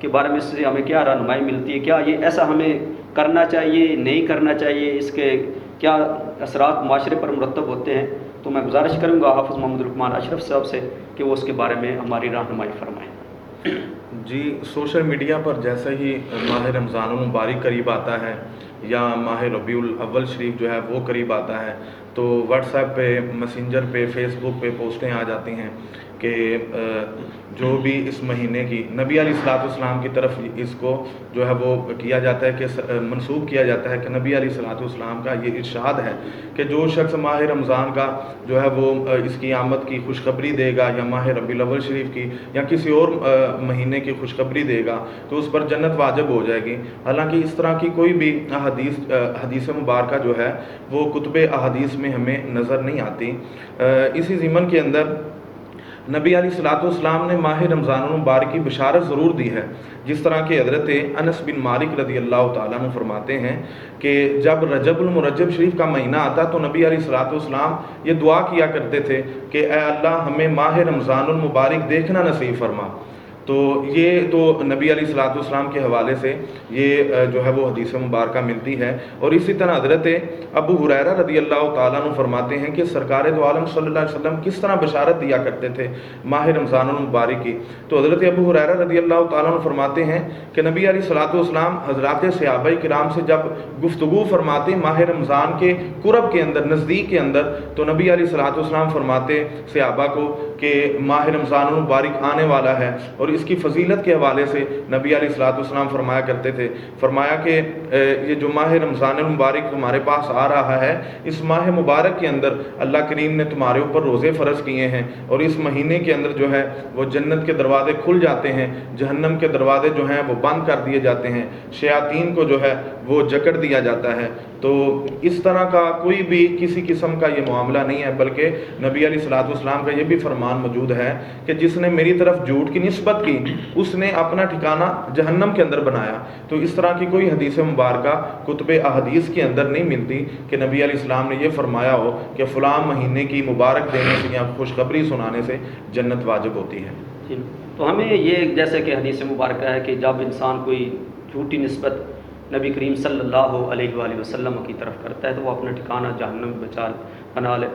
کے بارے میں سے ہمیں کیا رہنمائی ملتی ہے؟ کیا یہ ایسا ہمیں کرنا چاہیے، نہیں کرنا چاہیے؟ اس کے کیا اثرات معاشرے پر مرتب ہوتے ہیں؟ تو میں گزارش کروں گا حافظ محمد لقمان اشرف صاحب سے کہ وہ اس کے بارے میں ہماری رہنمائی فرمائیں۔ جی، سوشل میڈیا پر جیسے ہی ماہ رمضان المبارک قریب آتا ہے یا ماہ ربیع الاول شریف جو ہے وہ قریب آتا ہے تو واٹس ایپ پہ، میسنجر پہ، فیس بک پہ پوسٹیں آ جاتی ہیں کہ جو بھی اس مہینے کی نبی علیہ الصلوۃ والسلام کی طرف اس کو جو ہے وہ کیا جاتا ہے کہ منسوب کیا جاتا ہے کہ نبی علیہ الصلوۃ والسلام کا یہ ارشاد ہے کہ جو شخص ماہ رمضان کا جو ہے وہ اس کی آمد کی خوشخبری دے گا یا ماہ ربیع الاول شریف کی یا کسی اور مہینے کی خوشخبری دے گا تو اس پر جنت واجب ہو جائے گی۔ حالانکہ اس طرح کی کوئی بھی حدیث مبارکہ جو ہے وہ کتب احادیث میں ہمیں نظر نہیں آتی۔ اسی ضمن کے اندر نبی علیہ الصلوۃ والسلام نے ماہ رمضان المبارک کی بشارت ضرور دی ہے، جس طرح کہ حضرت انس بن مالک رضی اللہ تعالیٰ عنہ فرماتے ہیں کہ جب رجب المرجب شریف کا مہینہ آتا تو نبی علیہ الصلوۃ والسلام یہ دعا کیا کرتے تھے کہ اے اللہ ہمیں ماہ رمضان المبارک دیکھنا نصیب فرما۔ تو یہ تو نبی علیہ الصلوۃ والسلام کے حوالے سے یہ جو ہے وہ حدیث مبارکہ ملتی ہے۔ اور اسی طرح حضرت ابو ہریرہ رضی اللہ تعالیٰ عنہ فرماتے ہیں کہ سرکار دو عالم صلی اللہ علیہ وسلم کس طرح بشارت دیا کرتے تھے ماہ رمضان المبارک کی۔ تو حضرت ابو ہریرہ رضی اللہ تعالیٰ عنہ فرماتے ہیں کہ نبی علیہ الصلوۃ والسلام حضرات صحابہ کرام سے جب گفتگو فرماتے ماہ رمضان کے قرب کے اندر، نزدیک کے اندر، تو نبی علیہ الصلوۃ والسلام فرماتے صحابہ کو کہ ماہ رمضان المبارک آنے والا ہے، اور اس کی فضیلت کے حوالے سے نبی علیہ الصلوۃ والسلام فرمایا کرتے تھے، فرمایا کہ یہ جو ماہ رمضان المبارک تمہارے پاس آ رہا ہے، اس ماہ مبارک کے اندر اللہ کریم نے تمہارے اوپر روزے فرض کیے ہیں، اور اس مہینے کے اندر جو ہے وہ جنت کے دروازے کھل جاتے ہیں، جہنم کے دروازے جو ہیں وہ بند کر دیے جاتے ہیں، شیاطین کو جو ہے وہ جکڑ دیا جاتا ہے۔ تو اس طرح کا کوئی بھی کسی قسم کا یہ معاملہ نہیں ہے، بلکہ نبی علیہ الصلوۃ والسلام کا یہ بھی فرمان موجود ہے کہ جس نے میری طرف جھوٹ کی نسبت کی اس نے اپنا ٹھکانہ جہنم کے اندر بنایا۔ تو اس طرح کی کوئی حدیث مبارکہ کتب احادیث کے اندر نہیں ملتی کہ نبی علیہ السلام نے یہ فرمایا ہو کہ فلاں مہینے کی مبارک دینے سے یا خوشخبری سنانے سے جنت واجب ہوتی ہے۔ تو ہمیں یہ جیسے کہ حدیث مبارکہ ہے کہ جب انسان کوئی جھوٹی نسبت نبی کریم صلی اللہ علیہ وآلہ وسلم کی طرف کرتا ہے تو وہ اپنا ٹھکانہ جہنم بنا لے۔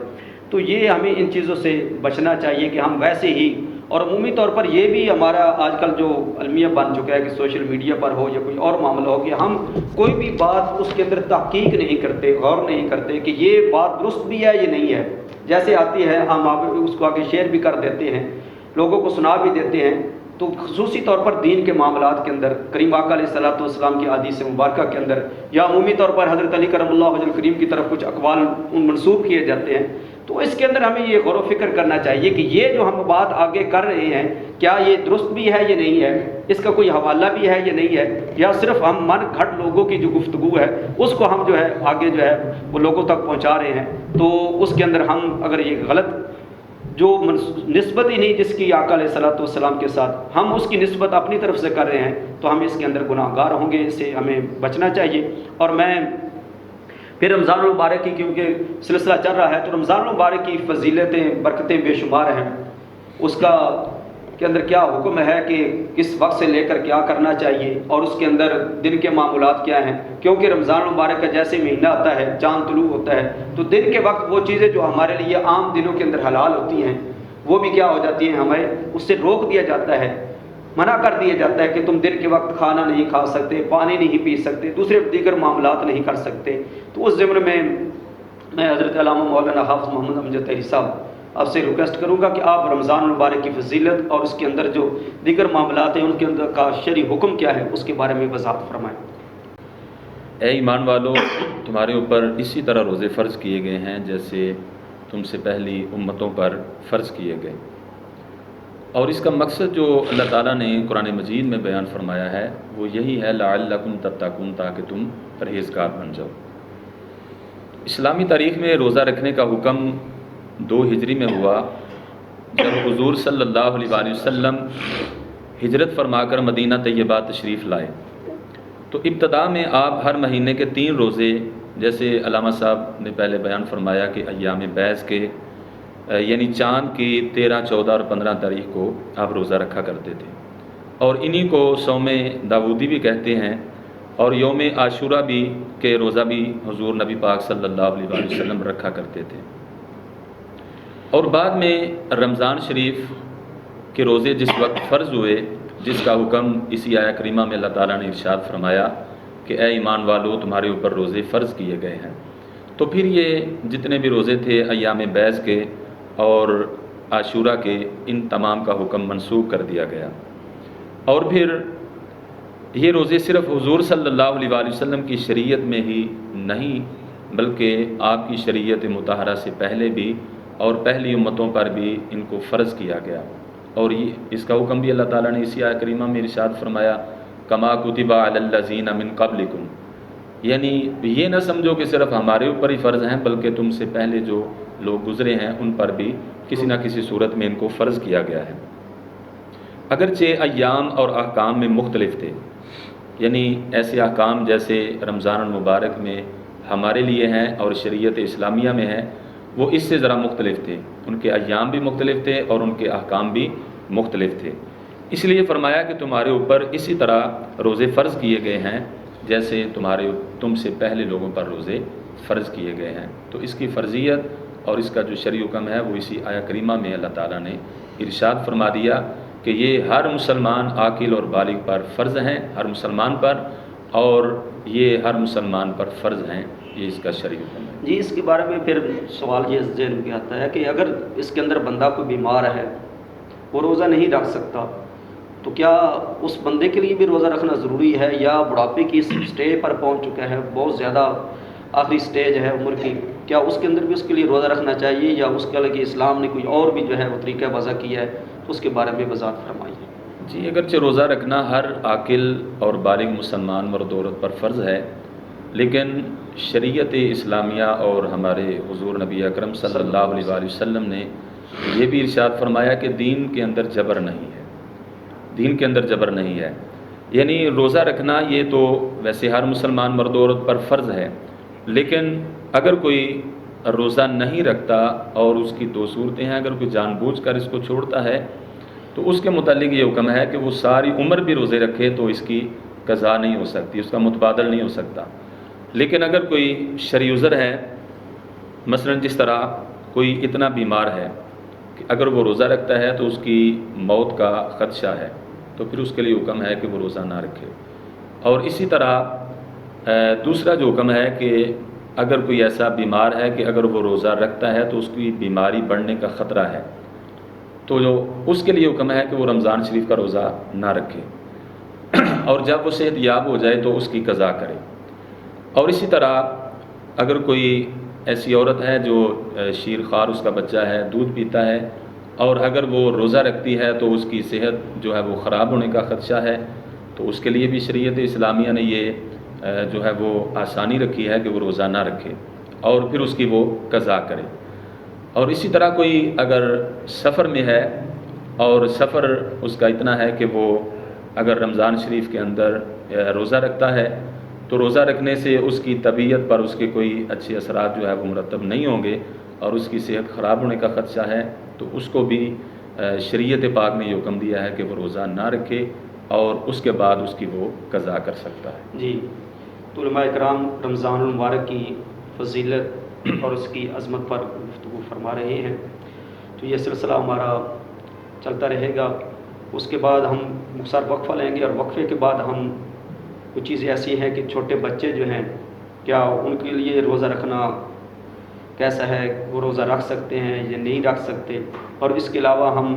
تو یہ ہمیں ان چیزوں سے بچنا چاہیے کہ ہم ویسے ہی، اور عمومی طور پر یہ بھی ہمارا آج کل جو المیہ بن چکا ہے کہ سوشل میڈیا پر ہو یا کوئی اور معاملہ ہو کہ ہم کوئی بھی بات اس کے اندر تحقیق نہیں کرتے، غور نہیں کرتے کہ یہ بات درست بھی ہے یا نہیں ہے، جیسے آتی ہے ہم اس کو آگے شیئر بھی کر دیتے ہیں، لوگوں کو سنا بھی دیتے ہیں۔ تو خصوصی طور پر دین کے معاملات کے اندر کریم آقا علیہ الصلوۃ والسلام کی حدیث مبارکہ کے اندر یا عمومی طور پر حضرت علی کرم اللہ وجہ الکریم کی طرف کچھ اقوال منسوب کیے جاتے ہیں، تو اس کے اندر ہمیں یہ غور و فکر کرنا چاہیے کہ یہ جو ہم بات آگے کر رہے ہیں کیا یہ درست بھی ہے یا نہیں ہے، اس کا کوئی حوالہ بھی ہے یا نہیں ہے، یا صرف ہم من گھٹ لوگوں کی جو گفتگو ہے اس کو ہم جو ہے آگے جو ہے وہ لوگوں تک پہنچا رہے ہیں۔ تو اس کے اندر ہم اگر یہ غلط جو نسبت ہی نہیں جس کی آقا علیہ الصلوۃ والسلام کے ساتھ ہم اس کی نسبت اپنی طرف سے کر رہے ہیں تو ہم اس کے اندر گناہ گار ہوں گے، اس سے ہمیں بچنا چاہیے۔ اور میں پھر رمضان المبارک کی کیونکہ سلسلہ چل رہا ہے تو رمضان المبارک کی فضیلتیں برکتیں بے شمار ہیں، اس کا کے اندر کیا حکم ہے کہ کس وقت سے لے کر کیا کرنا چاہیے، اور اس کے اندر دن کے معمولات کیا ہیں، کیونکہ رمضان المبارک کا جیسے مہینہ آتا ہے، چاند طلوع ہوتا ہے، تو دن کے وقت وہ چیزیں جو ہمارے لیے عام دنوں کے اندر حلال ہوتی ہیں وہ بھی کیا ہو جاتی ہیں، ہمیں اس سے روک دیا جاتا ہے، منع کر دیا جاتا ہے کہ تم دن کے وقت کھانا نہیں کھا سکتے، پانی نہیں پی سکتے، دوسرے دیگر معاملات نہیں کر سکتے۔ تو اس ضمن میں حضرت علامہ مولانا حافظ محمد امجد طاہری صاحب آپ سے ریکویسٹ کروں گا کہ آپ رمضان المبارک کی فضیلت اور اس کے اندر جو دیگر معاملات ہیں ان کے اندر کا شرعی حکم کیا ہے اس کے بارے میں وضاحت فرمائیں۔ اے ایمان والو، تمہارے اوپر اسی طرح روزے فرض کیے گئے ہیں جیسے تم سے پہلی امتوں پر فرض کیے گئے، اور اس کا مقصد جو اللہ تعالیٰ نے قرآن مجید میں بیان فرمایا ہے وہ یہی ہے لعلکم تتقون، تاکہ تم پرہیزگار بن جاؤ۔ اسلامی تاریخ میں روزہ رکھنے کا حکم 2 ہجری میں ہوا جب حضور صلی اللہ علیہ وآلہ وسلم ہجرت فرما کر مدینہ طیبہ تشریف لائے۔ تو ابتدا میں آپ ہر مہینے کے 3 روزے، جیسے علامہ صاحب نے پہلے بیان فرمایا کہ ایام بیض کے یعنی چاند کی 13، 14 اور 15 تاریخ کو آپ روزہ رکھا کرتے تھے، اور انہی کو صوم داودی بھی کہتے ہیں، اور یوم عاشورہ بھی کہ روزہ بھی حضور نبی پاک صلی اللہ علیہ وآلہ وسلم رکھا کرتے تھے۔ اور بعد میں رمضان شریف کے روزے جس وقت فرض ہوئے، جس کا حکم اسی آیہ کریمہ میں اللہ تعالیٰ نے ارشاد فرمایا کہ اے ایمان والو تمہارے اوپر روزے فرض کیے گئے ہیں، تو پھر یہ جتنے بھی روزے تھے ایام بیض کے اور عاشورہ کے، ان تمام کا حکم منسوخ کر دیا گیا۔ اور پھر یہ روزے صرف حضور صلی اللہ علیہ وآلہ وسلم کی شریعت میں ہی نہیں بلکہ آپ کی شریعت مطہرہ سے پہلے بھی اور پہلی امتوں پر بھی ان کو فرض کیا گیا، اور اس کا حکم بھی اللہ تعالیٰ نے اسی آیہ کریمہ میں ارشاد فرمایا کما کتب علی الذین من قبلکم، یعنی یہ نہ سمجھو کہ صرف ہمارے اوپر ہی فرض ہیں بلکہ تم سے پہلے جو لوگ گزرے ہیں ان پر بھی کسی نہ کسی صورت میں ان کو فرض کیا گیا ہے۔ اگرچہ ایام اور احکام میں مختلف تھے، یعنی ایسے احکام جیسے رمضان المبارک میں ہمارے لیے ہیں اور شریعت اسلامیہ میں ہیں، وہ اس سے ذرا مختلف تھے، ان کے ایام بھی مختلف تھے اور ان کے احکام بھی مختلف تھے۔ اس لیے فرمایا کہ تمہارے اوپر اسی طرح روزے فرض کیے گئے ہیں جیسے تم سے پہلے لوگوں پر روزے فرض کیے گئے ہیں۔ تو اس کی فرضیت اور اس کا جو شرعی حکم ہے وہ اسی آیہ کریمہ میں اللہ تعالیٰ نے ارشاد فرما دیا کہ یہ ہر مسلمان عاقل اور بالغ پر فرض ہیں، ہر مسلمان پر، اور یہ ہر مسلمان پر فرض ہیں یہ اس کا شرعی حکم ہے؟ جی اس کے بارے میں پھر سوال یہ ذہن میں آتا ہے کہ اگر اس کے اندر بندہ کوئی بیمار ہے، وہ روزہ نہیں رکھ سکتا، تو کیا اس بندے کے لیے بھی روزہ رکھنا ضروری ہے، یا بڑھاپے کی سٹیج پر پہنچ چکا ہے، بہت زیادہ آخری سٹیج ہے عمر کی، کیا اس کے اندر بھی اس کے لیے روزہ رکھنا چاہیے، یا اس کے لئے اسلام نے کوئی اور بھی جو ہے وہ طریقہ وضع کیا ہے، تو اس کے بارے میں وضاحت فرمائیے؟ جی اگرچہ روزہ رکھنا ہر عاقل اور بالغ مسلمان مرد و عورت پر فرض ہے، لیکن شریعت اسلامیہ اور ہمارے حضور نبی اکرم صلی اللہ علیہ وآلہ وسلم نے یہ بھی ارشاد فرمایا کہ دین کے اندر جبر نہیں ہے، دین کے اندر جبر نہیں ہے، یعنی روزہ رکھنا یہ تو ویسے ہر مسلمان مرد و عورت پر فرض ہے، لیکن اگر کوئی روزہ نہیں رکھتا اور اس کی دو صورتیں ہیں، اگر کوئی جان بوجھ کر اس کو چھوڑتا ہے تو اس کے متعلق یہ حکم ہے کہ وہ ساری عمر بھی روزے رکھے تو اس کی قضا نہیں ہو سکتی، اس کا متبادل نہیں ہو سکتا۔ لیکن اگر کوئی شرعی عذر ہے، مثلا جس طرح کوئی اتنا بیمار ہے کہ اگر وہ روزہ رکھتا ہے تو اس کی موت کا خدشہ ہے، تو پھر اس کے لیے حکم ہے کہ وہ روزہ نہ رکھے۔ اور اسی طرح دوسرا جو حکم ہے کہ اگر کوئی ایسا بیمار ہے کہ اگر وہ روزہ رکھتا ہے تو اس کی بیماری بڑھنے کا خطرہ ہے، تو جو اس کے لیے حکم ہے کہ وہ رمضان شریف کا روزہ نہ رکھے، اور جب وہ صحت یاب ہو جائے تو اس کی قضا کرے۔ اور اسی طرح اگر کوئی ایسی عورت ہے جو شیر خوار اس کا بچہ ہے، دودھ پیتا ہے، اور اگر وہ روزہ رکھتی ہے تو اس کی صحت جو ہے وہ خراب ہونے کا خدشہ ہے، تو اس کے لیے بھی شریعت اسلامیہ نے یہ جو ہے وہ آسانی رکھی ہے کہ وہ روزہ نہ رکھے اور پھر اس کی وہ قضا کرے۔ اور اسی طرح کوئی اگر سفر میں ہے اور سفر اس کا اتنا ہے کہ وہ اگر رمضان شریف کے اندر روزہ رکھتا ہے تو روزہ رکھنے سے اس کی طبیعت پر اس کے کوئی اچھے اثرات جو ہے وہ مرتب نہیں ہوں گے اور اس کی صحت خراب ہونے کا خدشہ ہے، تو اس کو بھی شریعت پاک نے یہ حکم دیا ہے کہ وہ روزہ نہ رکھے اور اس کے بعد اس کی وہ قضا کر سکتا ہے۔ جی تو علماء اکرام رمضان المبارک کی فضیلت اور اس کی عظمت پر گفتگو فرما رہے ہیں، تو یہ سلسلہ ہمارا چلتا رہے گا۔ اس کے بعد ہم مختصر وقفہ لیں گے، اور وقفے کے بعد ہم کچھ چیزیں ایسی ہیں کہ چھوٹے بچے جو ہیں کیا ان کے لیے روزہ رکھنا کیسا ہے، وہ روزہ رکھ سکتے ہیں یا نہیں رکھ سکتے، اور اس کے علاوہ ہم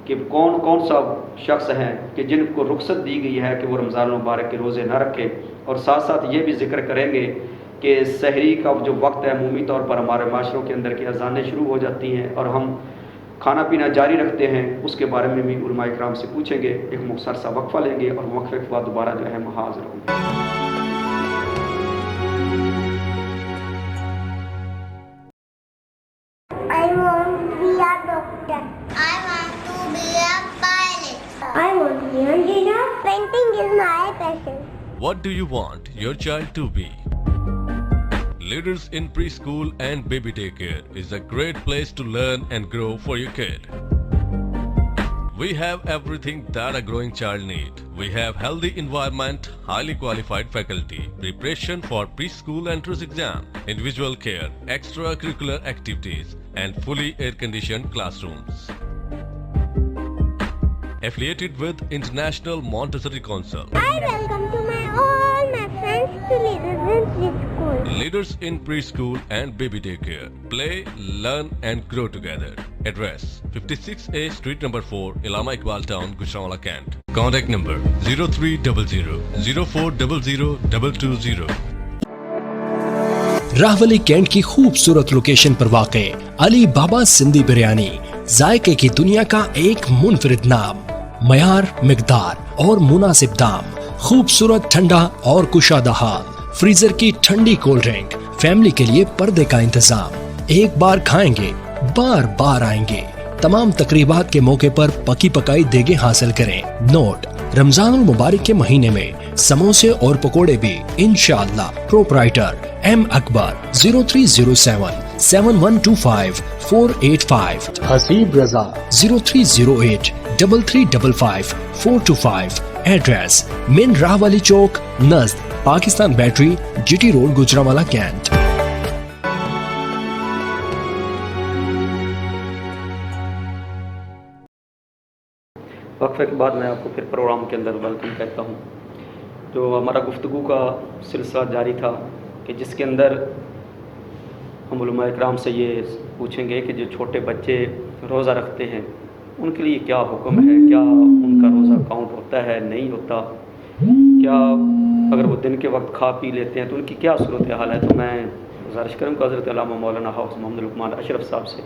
کہ کون کون سا شخص ہیں کہ جن کو رخصت دی گئی ہے کہ وہ رمضان المبارک کے روزے نہ رکھے، اور ساتھ ساتھ یہ بھی ذکر کریں گے کہ سحری کا جو وقت ہے عمومی طور پر ہمارے معاشروں کے اندر کی اذانیں شروع ہو جاتی ہیں اور ہم کھانا پینا جاری رکھتے ہیں، اس کے بارے میں بھی علماء اکرام سے پوچھیں گے۔ ایک مختصر سا وقفہ لیں گے اور وقفے کے بعد دوبارہ جو ہے ہم حاضر ہوں گے۔ I want to be a doctor. I want to be a pilot. I want to be an engineer. Painting is my passion. What do you want your child to be? Leaders in Preschool and Baby Daycare is a great place to learn and grow for your kid. We have everything that a growing child needs. We have healthy environment, highly qualified faculty, preparation for preschool entrance exam, individual care, extracurricular activities, and fully air-conditioned classrooms. Affiliated with International Montessori Council. I welcome to all my friends to Leaders in Preschool. Leaders in Preschool and Baby Daycare. Play, learn and grow together. Address 56A Street number 4, Ilama Iqbal Town, Gujranwala, Kent. Contact number 0300 0400 راولی Kent کی خوبصورت لوکیشن پر واقع علی بابا سندھی بریانی ذائقے کی دنیا کا ایک منفرد نام، معیار، مقدار اور مناسب دام، خوبصورت ٹھنڈا اور کشادہ حال، فریزر کی ٹھنڈی کولڈ ڈرنک، فیملی کے لیے پردے کا انتظام، ایک بار کھائیں گے بار بار آئیں گے۔ تمام تقریبات کے موقع پر پکی پکائی دیگیں حاصل کریں۔ نوٹ: رمضان المبارک کے مہینے میں سموسے اور پکوڑے بھی انشاءاللہ۔ Proprietor M Akbar 0307 7125 485، Haseeb Raza 0308 3355 425۔ Address: main راہ والی چوک نزد Pakistan battery, G T road, Gujranwala, Cantt. وقفے کے بعد میں آپ کو پھر پروگرام کے اندر ویلکم کہتا ہوں۔ جو ہمارا گفتگو کا سلسلہ جاری تھا کہ کہ جس کے اندر ہم علماء اکرام سے یہ پوچھیں گے کہ جو چھوٹے بچے روزہ رکھتے ہیں ان کے لیے کیا حکم ہے، کیا ان کا روزہ کاؤنٹ ہوتا ہے نہیں ہوتا، کیا اگر وہ دن کے وقت کھا پی لیتے ہیں تو ان کی کیا صورت حال ہے. تو میں گزارش کروں گا حضرت علامہ مولانا حافظ محمد لقمان اشرف صاحب سے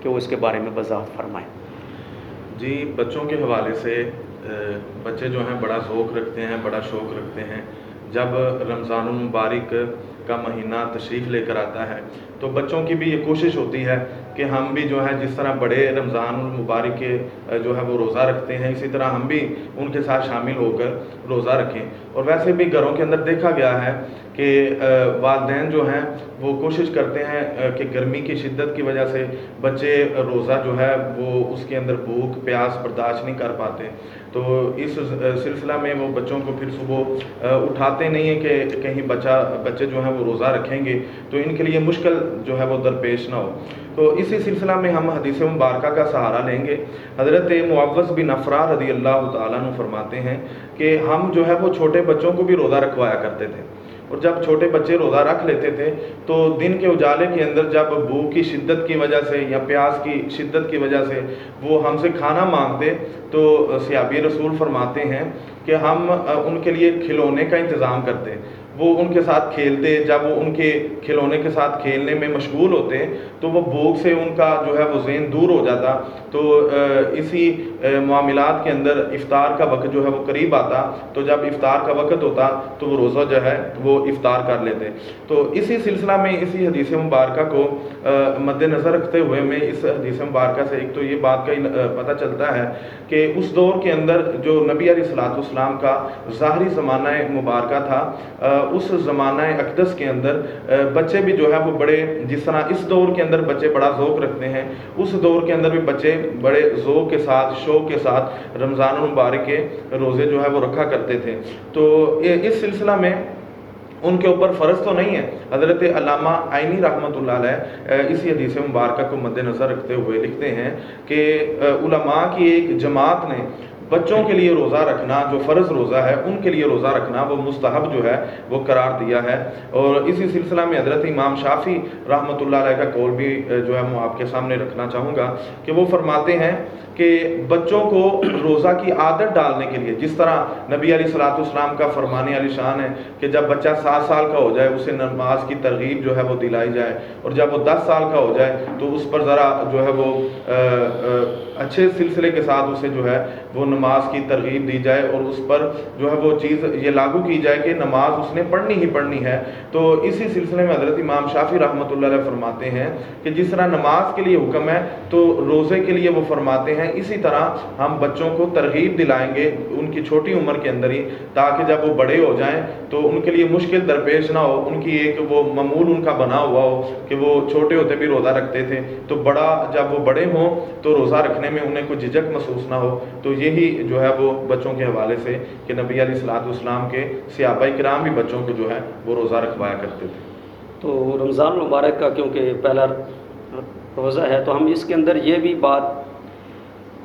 کہ وہ اس کے بارے میں وضاحت فرمائیں. جی، بچوں کے حوالے سے بچے جو ہیں بڑا ذوق رکھتے ہیں، بڑا شوق رکھتے ہیں. جب رمضان المبارک کا مہینہ تشریف لے کر آتا ہے تو بچوں کی بھی یہ کوشش ہوتی ہے کہ ہم بھی جو ہے جس طرح بڑے رمضان المبارک کے جو ہے وہ روزہ رکھتے ہیں اسی طرح ہم بھی ان کے ساتھ شامل ہو کر روزہ رکھیں. اور ویسے بھی گھروں کے اندر دیکھا گیا ہے کہ والدین جو ہیں وہ کوشش کرتے ہیں کہ گرمی کی شدت کی وجہ سے بچے روزہ جو ہے وہ اس کے اندر بھوک پیاس برداشت نہیں کر پاتے، تو اس سلسلہ میں وہ بچوں کو پھر صبح اٹھاتے نہیں ہیں کہ کہیں بچے جو ہیں وہ روزہ رکھیں گے تو ان کے لیے مشکل جو ہے وہ درپیش نہ ہو. تو اسی سلسلہ میں ہم حدیث مبارکہ کا سہارا لیں گے. حضرت معوذ بن افرا رضی اللہ تعالیٰ عنہ فرماتے ہیں کہ ہم جو ہے وہ چھوٹے بچوں کو بھی روزہ رکھوایا کرتے تھے، اور جب چھوٹے بچے روزہ رکھ لیتے تھے تو دن کے اجالے کے اندر جب بھوک کی شدت کی وجہ سے یا پیاس کی شدت کی وجہ سے وہ ہم سے کھانا مانگتے تو صحابی رسول فرماتے ہیں کہ ہم ان کے لیے کھلونے کا انتظام کرتے، وہ ان کے ساتھ کھیلتے. جب وہ ان کے کھلونے کے ساتھ کھیلنے میں مشغول ہوتے تو وہ بھوک سے ان کا جو ہے وہ ذہن دور ہو جاتا. تو اسی معاملات کے اندر افطار کا وقت جو ہے وہ قریب آتا، تو جب افطار کا وقت ہوتا تو وہ روزہ جو ہے وہ افطار کر لیتے. تو اسی سلسلہ میں اسی حدیث مبارکہ کو مد نظر رکھتے ہوئے میں اس حدیث مبارکہ سے ایک تو یہ بات کا پتہ چلتا ہے کہ اس دور کے اندر جو نبی علیہ الصلوۃ والسلام کا ظاہری زمانہ مبارکہ تھا، اس زمانہ اقدس کے اندر بچے بھی جو ہے وہ بڑے، جس طرح اس دور کے اندر بچے بڑا ذوق رکھتے ہیں اس دور کے اندر بھی بچے بڑے ذوق کے ساتھ شوق کے ساتھ رمضان المبارک کے روزے جو ہے وہ رکھا کرتے تھے. تو اس سلسلہ میں ان کے اوپر فرض تو نہیں ہے. حضرت علامہ عینی رحمۃ اللہ علیہ اسی حدیث مبارکہ کو مد نظر رکھتے ہوئے لکھتے ہیں کہ علماء کی ایک جماعت نے بچوں کے لیے روزہ رکھنا جو فرض روزہ ہے ان کے لیے روزہ رکھنا وہ مستحب جو ہے وہ قرار دیا ہے. اور اسی سلسلہ میں حضرت امام شافعی رحمۃ اللہ علیہ کا قول بھی جو ہے میں آپ کے سامنے رکھنا چاہوں گا کہ وہ فرماتے ہیں کہ بچوں کو روزہ کی عادت ڈالنے کے لیے، جس طرح نبی علیہ الصلوۃ والسلام کا فرمان علی شان ہے کہ جب بچہ 7 سال کا ہو جائے اسے نماز کی ترغیب جو ہے وہ دلائی جائے، اور جب وہ 10 سال کا ہو جائے تو اس پر ذرا جو ہے وہ اچھے سلسلے کے ساتھ اسے جو ہے وہ نماز کی ترغیب دی جائے اور اس پر جو ہے وہ چیز یہ لاگو کی جائے کہ نماز اس نے پڑھنی ہی پڑھنی ہے. تو اسی سلسلے میں حضرت امام شافعی رحمۃ اللہ علیہ فرماتے ہیں کہ جس طرح نماز کے لیے حکم ہے تو روزے کے لیے وہ فرماتے ہیں اسی طرح ہم بچوں کو ترغیب دلائیں گے ان کی چھوٹی عمر کے اندر ہی، تاکہ جب وہ بڑے ہو جائیں تو ان کے لیے مشکل درپیش نہ ہو. ان کی ایک وہ معمول ان کا بنا ہوا ہو کہ وہ چھوٹے ہوتے بھی روزہ رکھتے تھے، تو جب وہ بڑے ہوں تو روزہ رکھنے میں انہیں کوئی جھجک محسوس نہ ہو. تو یہی جو ہے وہ بچوں کے حوالے سے کہ نبی علیہ الصلوۃ والسلام کے صحابہ کرام بھی بچوں کو جو ہے وہ روزہ رکھوایا کرتے تھے. تو رمضان المبارک کا کیونکہ پہلا روزہ ہے تو ہم اس کے اندر یہ بھی بات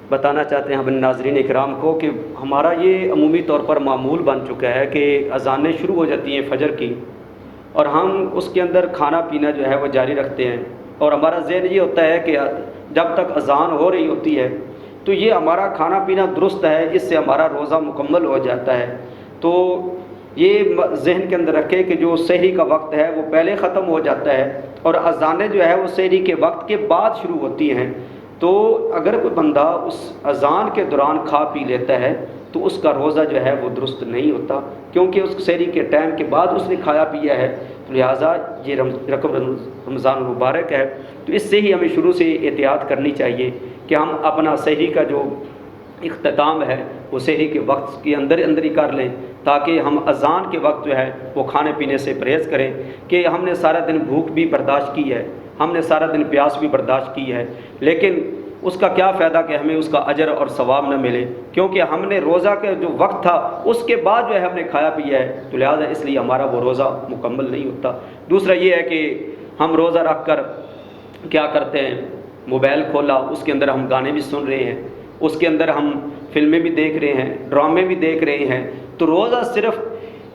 بتانا چاہتے ہیں اپنے ناظرین اکرام کو کہ ہمارا یہ عمومی طور پر معمول بن چکا ہے کہ اذانیں شروع ہو جاتی ہیں فجر کی اور ہم اس کے اندر کھانا پینا جو ہے وہ جاری رکھتے ہیں، اور ہمارا ذہن یہ ہوتا ہے کہ جب تک اذان ہو رہی ہوتی ہے تو یہ ہمارا کھانا پینا درست ہے، اس سے ہمارا روزہ مکمل ہو جاتا ہے. تو یہ ذہن کے اندر رکھے کہ جو سحری کا وقت ہے وہ پہلے ختم ہو جاتا ہے اور اذانیں جو ہے وہ سحری کے وقت کے بعد شروع ہوتی ہیں. تو اگر کوئی بندہ اس اذان کے دوران کھا پی لیتا ہے تو اس کا روزہ جو ہے وہ درست نہیں ہوتا، کیونکہ اس سحری کے ٹائم کے بعد اس نے کھایا پیا ہے. تو لہٰذا یہ رمضان المبارک ہے تو اس سے ہی ہمیں شروع سے احتیاط کرنی چاہیے کہ ہم اپنا سحری کا جو اختتام ہے وہ سحری کے وقت کے اندر ہی کر لیں، تاکہ ہم اذان کے وقت جو ہے وہ کھانے پینے سے پرہیز کریں کہ ہم نے سارا دن بھوک بھی برداشت کی ہے، ہم نے سارا دن پیاس بھی برداشت کی ہے، لیکن اس کا کیا فائدہ کہ ہمیں اس کا اجر اور ثواب نہ ملے، کیونکہ ہم نے روزہ کے جو وقت تھا اس کے بعد جو ہے ہم نے کھایا پیا ہے. تو لہٰذا اس لیے ہمارا وہ روزہ مکمل نہیں ہوتا. دوسرا یہ ہے کہ ہم روزہ رکھ کر کیا کرتے ہیں، موبائل کھولا، اس کے اندر ہم گانے بھی سن رہے ہیں، اس کے اندر ہم فلمیں بھی دیکھ رہے ہیں، ڈرامے بھی دیکھ رہے ہیں. تو روزہ صرف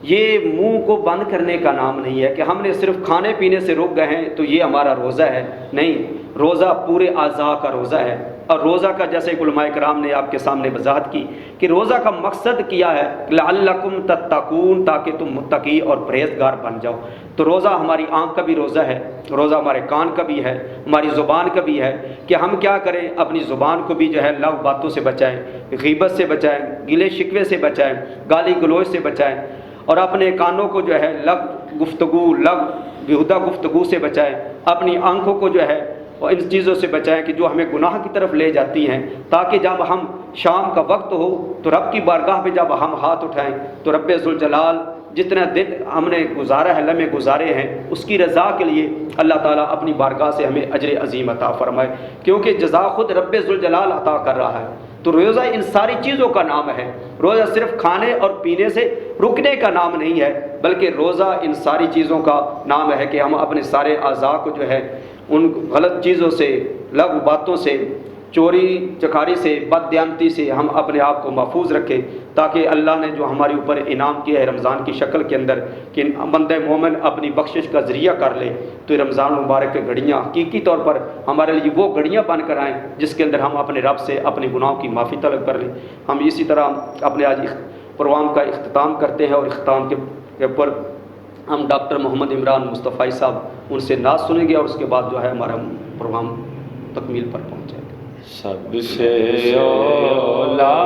یہ منہ کو بند کرنے کا نام نہیں ہے کہ ہم نے صرف کھانے پینے سے رک گئے ہیں تو یہ ہمارا روزہ ہے. نہیں، روزہ پورے اعضاء کا روزہ ہے. اور روزہ کا جیسے علماء کرام نے آپ کے سامنے وضاحت کی کہ روزہ کا مقصد کیا ہے، لعلکم تتقون، تاکہ تم متقی اور پرہیزگار بن جاؤ. تو روزہ ہماری آنکھ کا بھی روزہ ہے، روزہ ہمارے کان کا بھی ہے، ہماری زبان کا بھی ہے کہ ہم کیا کریں، اپنی زبان کو بھی جو ہے لغو باتوں سے بچائیں، غیبت سے بچائیں، گلے شکوے سے بچائیں، گالی گلوچ سے بچائیں، اور اپنے کانوں کو جو ہے لغو گفتگو، لغو بیہودہ گفتگو سے بچائیں. اپنی آنکھوں کو جو ہے اور ان چیزوں سے بچائیں کہ جو ہمیں گناہ کی طرف لے جاتی ہیں، تاکہ جب ہم شام کا وقت ہو تو رب کی بارگاہ پہ جب ہم ہاتھ اٹھائیں تو رب ذوالجلال جتنا دن ہم نے گزارا ہے، لمحے گزارے ہیں، اس کی رضا کے لیے اللہ تعالیٰ اپنی بارگاہ سے ہمیں اجر عظیم عطا فرمائے، کیونکہ جزا خود رب ذوالجلال عطا کر رہا ہے. تو روزہ ان ساری چیزوں کا نام ہے. روزہ صرف کھانے اور پینے سے رکنے کا نام نہیں ہے، بلکہ روزہ ان ساری چیزوں کا نام ہے کہ ہم اپنے سارے اعضاء کو جو ہے ان غلط چیزوں سے، لغو باتوں سے، چوری چکاری سے، بد دیانتی سے ہم اپنے آپ کو محفوظ رکھیں، تاکہ اللہ نے جو ہمارے اوپر انعام کیا ہے رمضان کی شکل کے اندر کہ بندہ مومن اپنی بخشش کا ذریعہ کر لے، تو یہ رمضان مبارک کی گھڑیاں حقیقی طور پر ہمارے لیے وہ گھڑیاں بن کر آئیں جس کے اندر ہم اپنے رب سے اپنے گناہوں کی معافی طلب کر لیں. ہم اسی طرح اپنے آج پروگرام کا اختتام کرتے ہیں، اور اختتام کے اوپر ہم ڈاکٹر محمد عمران مصطفی صاحب ان سے نعت سنیں گے، اور اس کے بعد جو ہے ہمارا پروگرام تکمیل پر پہنچ جائے گا. سب سے اولا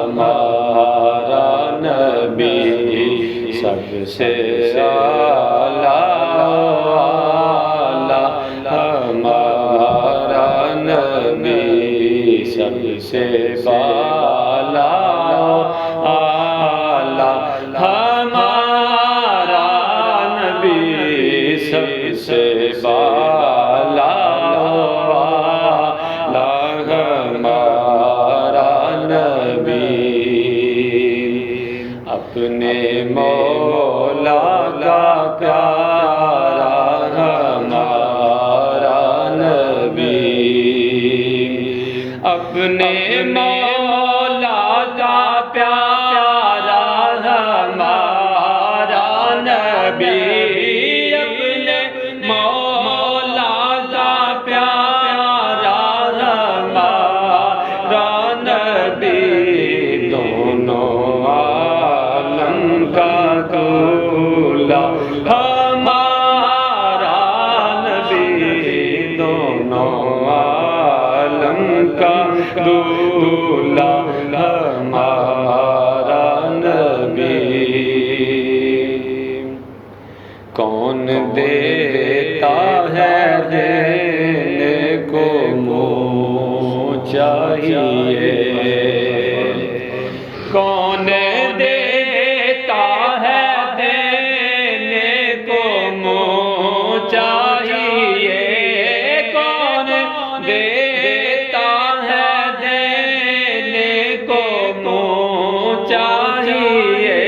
ہمارا نبی، سب سے اولا ہمارا نبی، سب سے بالا ہمارا نبی، سب سے بالا اپنے مولا کا پیارا ہمارا نبی، اپنے مولا کا پیارا ہمارا نبی، اپنے مولا کا پیارا ہمارا نبی، دونوں ہمارا نبی، دونوں عالم کا دولا ہمارا نبی. کون دیتا ہے دینے کو منہ چاہیے، کون دیتا ہے دینے کو منہ چاہیے، کون دیتا ہے دینے کو منہ چاہیے،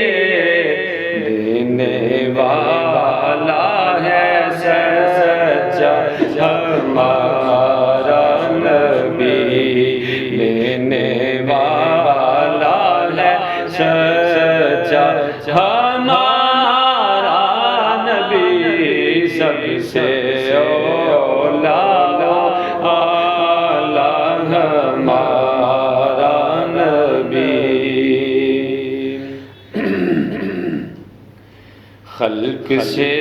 دینے والا ہے سچا ہمارا نبی، دینے والا ہے سچا ہمارا نبی، سب سے اولا ہمارا نبی. خلق سے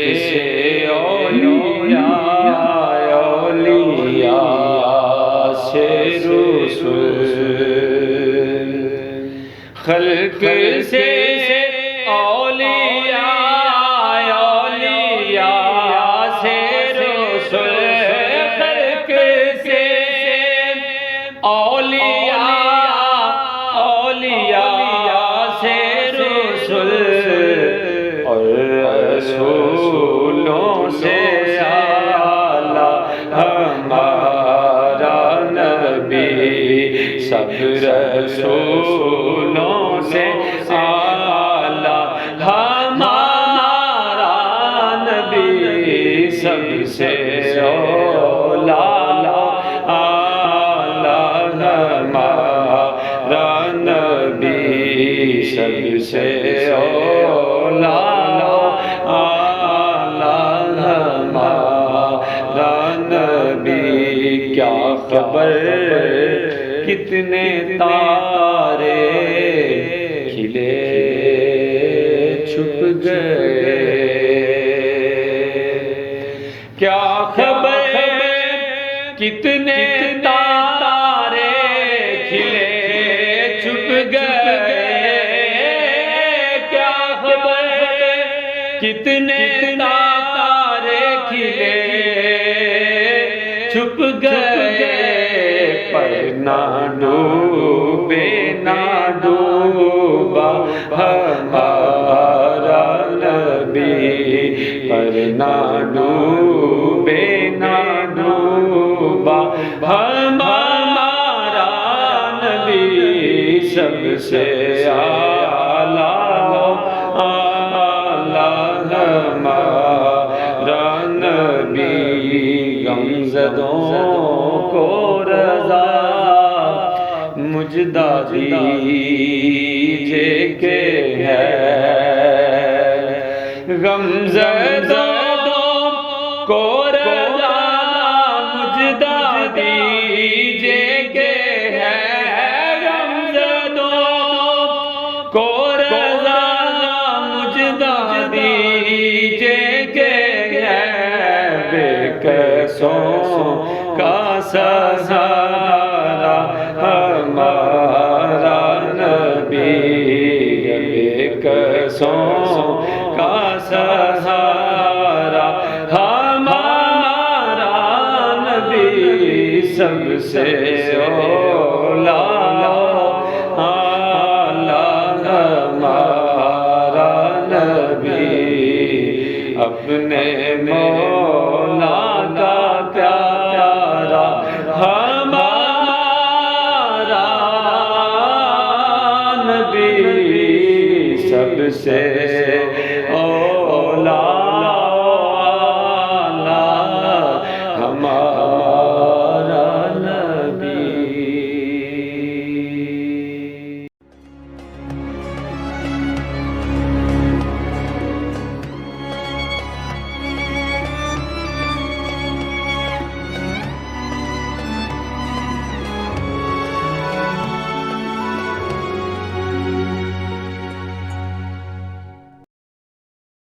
اولیاء، اولیاء سے رسول، خلق سے اولیاء، اولیاء سے رسول، خلق سے اولیاء، اولیاء سے رسول، اور رسولوں سے اعلیٰ ہمارا نبی، سب رسولوں سے اعلیٰ ہمارا نبی، سب سے اولا اعلیٰ ہمارا نبی، سب سے اولا ہمارا نبی، کیا خبر کتنے تارے کھلے چھپ گئے، کیا خبر کتنے تارے کھلے چھپ گئے، کیا خبر کتنے تارے کھلے چھپ گئے، پر نہ ڈوبے نہ ڈوبا ہمارا نبی، پر نہ ڈوبے نہ ڈوبا ہمارا نبی، سب سے اعلیٰ ہمارا نبی، غمزدوں کو رضا مجدہ دیجے کہ ہے، غمزدوں کو رضا مجدہ دیجے کہ ہے، غمزدوں کو رضا مجدہ دیجے کہ ہے، بے کسوں کا سہارا ہمارا نبی، بے کسوں کا سہارا ہمارا نبی، سب سے اولا ہمارا نبی، اپنے مولا کا پیارا ہمارا نبی، سب سے